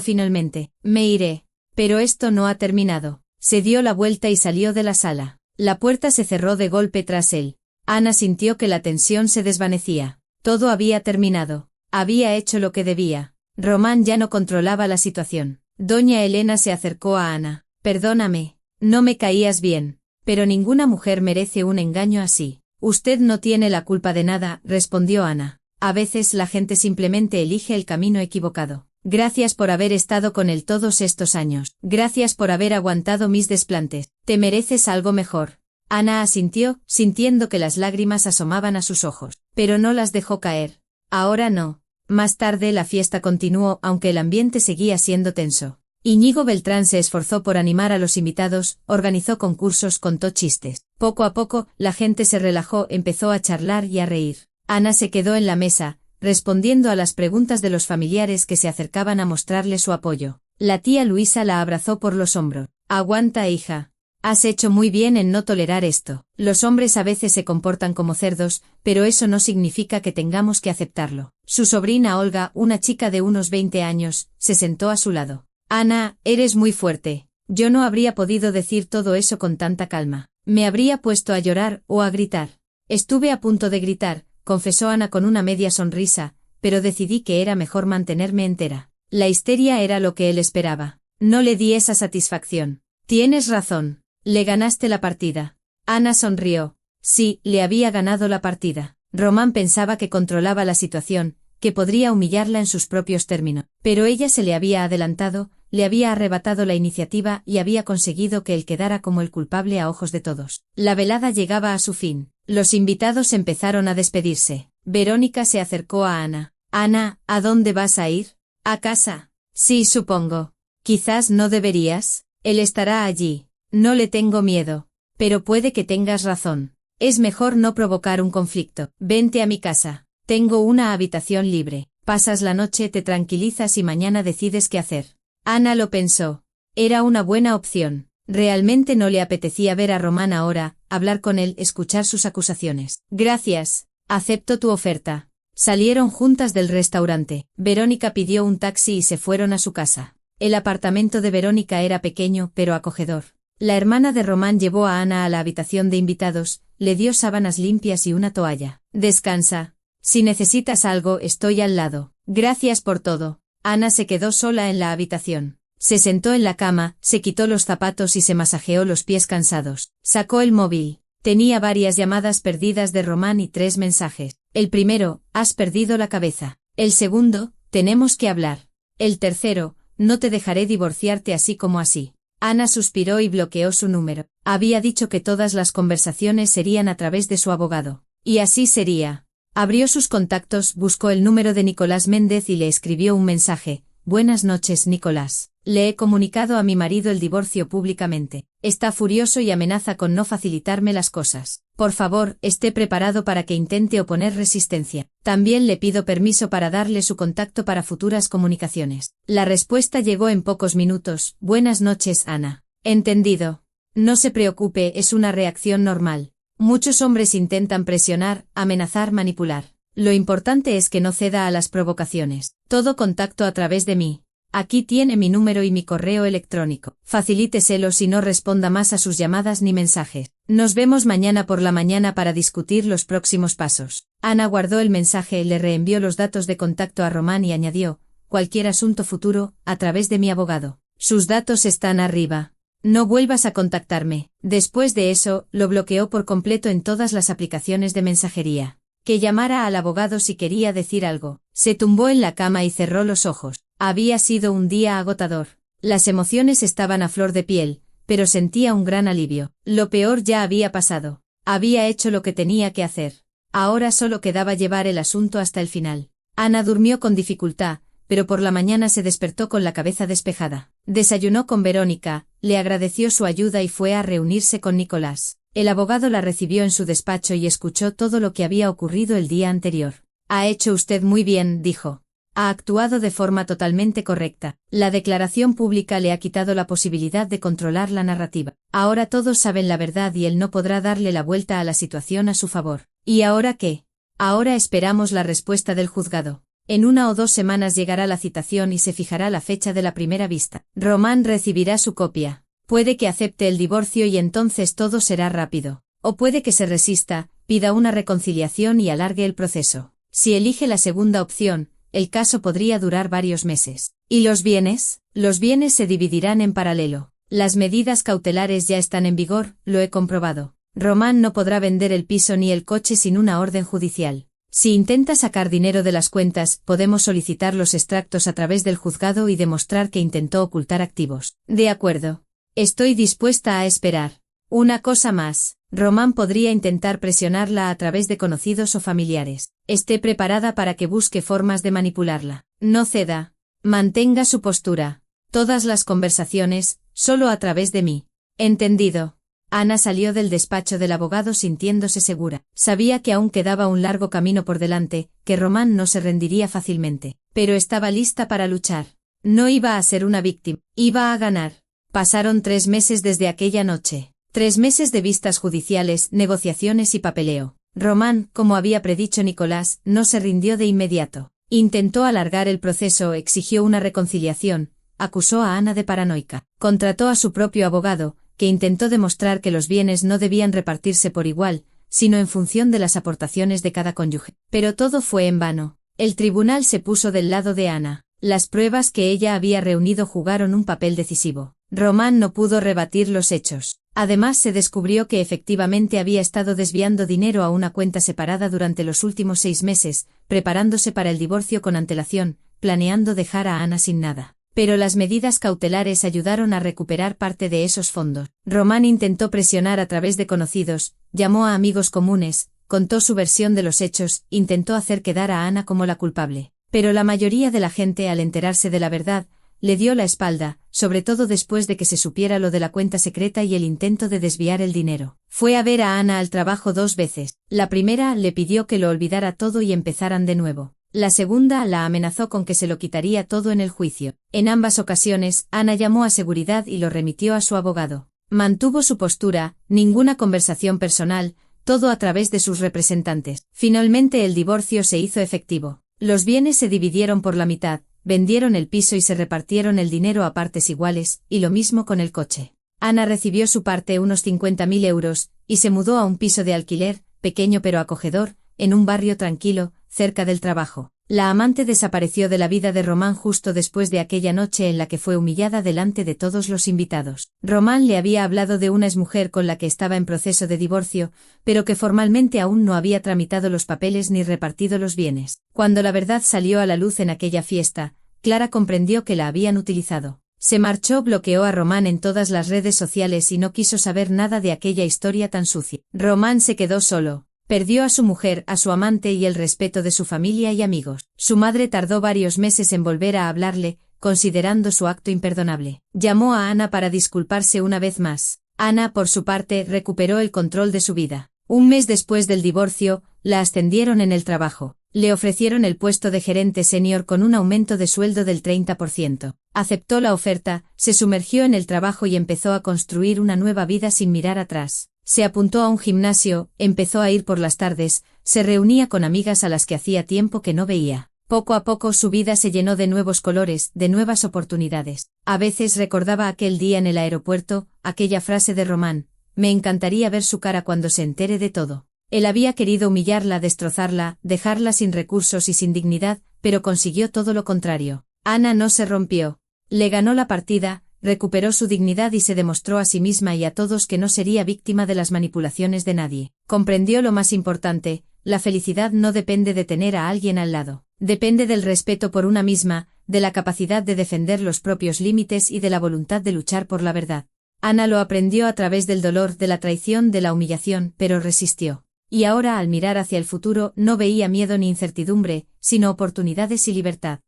finalmente. Me iré. Pero esto no ha terminado. Se dio la vuelta y salió de la sala. La puerta se cerró de golpe tras él. Ana sintió que la tensión se desvanecía. Todo había terminado. Había hecho lo que debía. Román ya no controlaba la situación. Doña Elena se acercó a Ana. Perdóname. No me caías bien. Pero ninguna mujer merece un engaño así. Usted no tiene la culpa de nada, respondió Ana. A veces la gente simplemente elige el camino equivocado. Gracias por haber estado con él todos estos años. Gracias por haber aguantado mis desplantes. Te mereces algo mejor. Ana asintió, sintiendo que las lágrimas asomaban a sus ojos. Pero no las dejó caer. Ahora no. Más tarde la fiesta continuó, aunque el ambiente seguía siendo tenso. Íñigo Beltrán se esforzó por animar a los invitados, organizó concursos, contó chistes. Poco a poco, la gente se relajó, empezó a charlar y a reír. Ana se quedó en la mesa, respondiendo a las preguntas de los familiares que se acercaban a mostrarle su apoyo. La tía Luisa la abrazó por los hombros. Aguanta, hija. Has hecho muy bien en no tolerar esto. Los hombres a veces se comportan como cerdos, pero eso no significa que tengamos que aceptarlo. Su sobrina Olga, una chica de unos 20 años, se sentó a su lado. Ana, eres muy fuerte. Yo no habría podido decir todo eso con tanta calma. Me habría puesto a llorar o a gritar. Estuve a punto de gritar, confesó Ana con una media sonrisa, pero decidí que era mejor mantenerme entera. La histeria era lo que él esperaba. No le di esa satisfacción. Tienes razón. Le ganaste la partida. Ana sonrió. Sí, le había ganado la partida. Román pensaba que controlaba la situación, que podría humillarla en sus propios términos. Pero ella se le había adelantado, le había arrebatado la iniciativa y había conseguido que él quedara como el culpable a ojos de todos. La velada llegaba a su fin. Los invitados empezaron a despedirse. Verónica se acercó a Ana. Ana, ¿a dónde vas a ir? ¿A casa? Sí, supongo. Quizás no deberías. Él estará allí. No le tengo miedo. Pero puede que tengas razón. Es mejor no provocar un conflicto. Vente a mi casa. Tengo una habitación libre. Pasas la noche, te tranquilizas y mañana decides qué hacer. Ana lo pensó. Era una buena opción. Realmente no le apetecía ver a Román ahora, hablar con él, escuchar sus acusaciones. Gracias. Acepto tu oferta. Salieron juntas del restaurante. Verónica pidió un taxi y se fueron a su casa. El apartamento de Verónica era pequeño, pero acogedor. La hermana de Román llevó a Ana a la habitación de invitados, le dio sábanas limpias y una toalla. Descansa. Si necesitas algo, estoy al lado. Gracias por todo. Ana se quedó sola en la habitación. Se sentó en la cama, se quitó los zapatos y se masajeó los pies cansados. Sacó el móvil. Tenía varias llamadas perdidas de Román y 3 mensajes. El primero, has perdido la cabeza. El segundo, tenemos que hablar. El tercero, no te dejaré divorciarte así como así. Ana suspiró y bloqueó su número. Había dicho que todas las conversaciones serían a través de su abogado. Y así sería. Abrió sus contactos, buscó el número de Nicolás Méndez y le escribió un mensaje. Buenas noches, Nicolás. Le he comunicado a mi marido el divorcio públicamente. Está furioso y amenaza con no facilitarme las cosas. Por favor, esté preparado para que intente oponer resistencia. También le pido permiso para darle su contacto para futuras comunicaciones. La respuesta llegó en pocos minutos. Buenas noches, Ana. Entendido. No se preocupe, es una reacción normal. Muchos hombres intentan presionar, amenazar, manipular. Lo importante es que no ceda a las provocaciones. Todo contacto a través de mí. Aquí tiene mi número y mi correo electrónico. Facilíteselos y no responda más a sus llamadas ni mensajes. Nos vemos mañana por la mañana para discutir los próximos pasos. Ana guardó el mensaje, le reenvió los datos de contacto a Román y añadió, cualquier asunto futuro, a través de mi abogado. Sus datos están arriba. No vuelvas a contactarme. Después de eso, lo bloqueó por completo en todas las aplicaciones de mensajería. Que llamara al abogado si quería decir algo. Se tumbó en la cama y cerró los ojos. Había sido un día agotador. Las emociones estaban a flor de piel, pero sentía un gran alivio. Lo peor ya había pasado. Había hecho lo que tenía que hacer. Ahora solo quedaba llevar el asunto hasta el final. Ana durmió con dificultad, pero por la mañana se despertó con la cabeza despejada. Desayunó con Verónica, le agradeció su ayuda y fue a reunirse con Nicolás. El abogado la recibió en su despacho y escuchó todo lo que había ocurrido el día anterior. «Ha hecho usted muy bien», dijo. «Ha actuado de forma totalmente correcta. La declaración pública le ha quitado la posibilidad de controlar la narrativa. Ahora todos saben la verdad y él no podrá darle la vuelta a la situación a su favor». «¿Y ahora qué?». «Ahora esperamos la respuesta del juzgado. En 1 o 2 semanas llegará la citación y se fijará la fecha de la primera vista. Román recibirá su copia. Puede que acepte el divorcio y entonces todo será rápido. O puede que se resista, pida una reconciliación y alargue el proceso. Si elige la segunda opción, el caso podría durar varios meses». «¿Y los bienes?». «Los bienes se dividirán en paralelo. Las medidas cautelares ya están en vigor, lo he comprobado. Román no podrá vender el piso ni el coche sin una orden judicial. Si intenta sacar dinero de las cuentas, podemos solicitar los extractos a través del juzgado y demostrar que intentó ocultar activos». «De acuerdo. Estoy dispuesta a esperar. Una cosa más. Román podría intentar presionarla a través de conocidos o familiares. Esté preparada para que busque formas de manipularla. No ceda. Mantenga su postura. Todas las conversaciones, solo a través de mí». «Entendido». Ana salió del despacho del abogado sintiéndose segura. Sabía que aún quedaba un largo camino por delante, que Román no se rendiría fácilmente. Pero estaba lista para luchar. No iba a ser una víctima, iba a ganar. Pasaron 3 meses desde aquella noche. 3 meses de vistas judiciales, negociaciones y papeleo. Román, como había predicho Nicolás, no se rindió de inmediato. Intentó alargar el proceso, exigió una reconciliación, acusó a Ana de paranoica. Contrató a su propio abogado, que intentó demostrar que los bienes no debían repartirse por igual, sino en función de las aportaciones de cada cónyuge. Pero todo fue en vano. El tribunal se puso del lado de Ana. Las pruebas que ella había reunido jugaron un papel decisivo. Román no pudo rebatir los hechos. Además se descubrió que efectivamente había estado desviando dinero a una cuenta separada durante los últimos 6 meses, preparándose para el divorcio con antelación, planeando dejar a Ana sin nada. Pero las medidas cautelares ayudaron a recuperar parte de esos fondos. Román intentó presionar a través de conocidos, llamó a amigos comunes, contó su versión de los hechos, intentó hacer quedar a Ana como la culpable. Pero la mayoría de la gente, al enterarse de la verdad, le dio la espalda, sobre todo después de que se supiera lo de la cuenta secreta y el intento de desviar el dinero. Fue a ver a Ana al trabajo 2 veces. La primera le pidió que lo olvidara todo y empezaran de nuevo. La segunda la amenazó con que se lo quitaría todo en el juicio. En ambas ocasiones, Ana llamó a seguridad y lo remitió a su abogado. Mantuvo su postura, ninguna conversación personal, todo a través de sus representantes. Finalmente el divorcio se hizo efectivo. Los bienes se dividieron por la mitad, vendieron el piso y se repartieron el dinero a partes iguales, y lo mismo con el coche. Ana recibió su parte, unos 50.000 euros, y se mudó a un piso de alquiler, pequeño pero acogedor, en un barrio tranquilo, cerca del trabajo. La amante desapareció de la vida de Román justo después de aquella noche en la que fue humillada delante de todos los invitados. Román le había hablado de una exmujer con la que estaba en proceso de divorcio, pero que formalmente aún no había tramitado los papeles ni repartido los bienes. Cuando la verdad salió a la luz en aquella fiesta, Clara comprendió que la habían utilizado. Se marchó, bloqueó a Román en todas las redes sociales y no quiso saber nada de aquella historia tan sucia. Román se quedó solo. Perdió a su mujer, a su amante y el respeto de su familia y amigos. Su madre tardó varios meses en volver a hablarle, considerando su acto imperdonable. Llamó a Ana para disculparse una vez más. Ana, por su parte, recuperó el control de su vida. Un mes después del divorcio, la ascendieron en el trabajo. Le ofrecieron el puesto de gerente senior con un aumento de sueldo del 30%. Aceptó la oferta, se sumergió en el trabajo y empezó a construir una nueva vida sin mirar atrás. Se apuntó a un gimnasio, empezó a ir por las tardes, se reunía con amigas a las que hacía tiempo que no veía. Poco a poco su vida se llenó de nuevos colores, de nuevas oportunidades. A veces recordaba aquel día en el aeropuerto, aquella frase de Román: «Me encantaría ver su cara cuando se entere de todo». Él había querido humillarla, destrozarla, dejarla sin recursos y sin dignidad, pero consiguió todo lo contrario. Ana no se rompió. Le ganó la partida, recuperó su dignidad y se demostró a sí misma y a todos que no sería víctima de las manipulaciones de nadie. Comprendió lo más importante: la felicidad no depende de tener a alguien al lado. Depende del respeto por una misma, de la capacidad de defender los propios límites y de la voluntad de luchar por la verdad. Ana lo aprendió a través del dolor, de la traición, de la humillación, pero resistió. Y ahora, al mirar hacia el futuro, no veía miedo ni incertidumbre, sino oportunidades y libertad.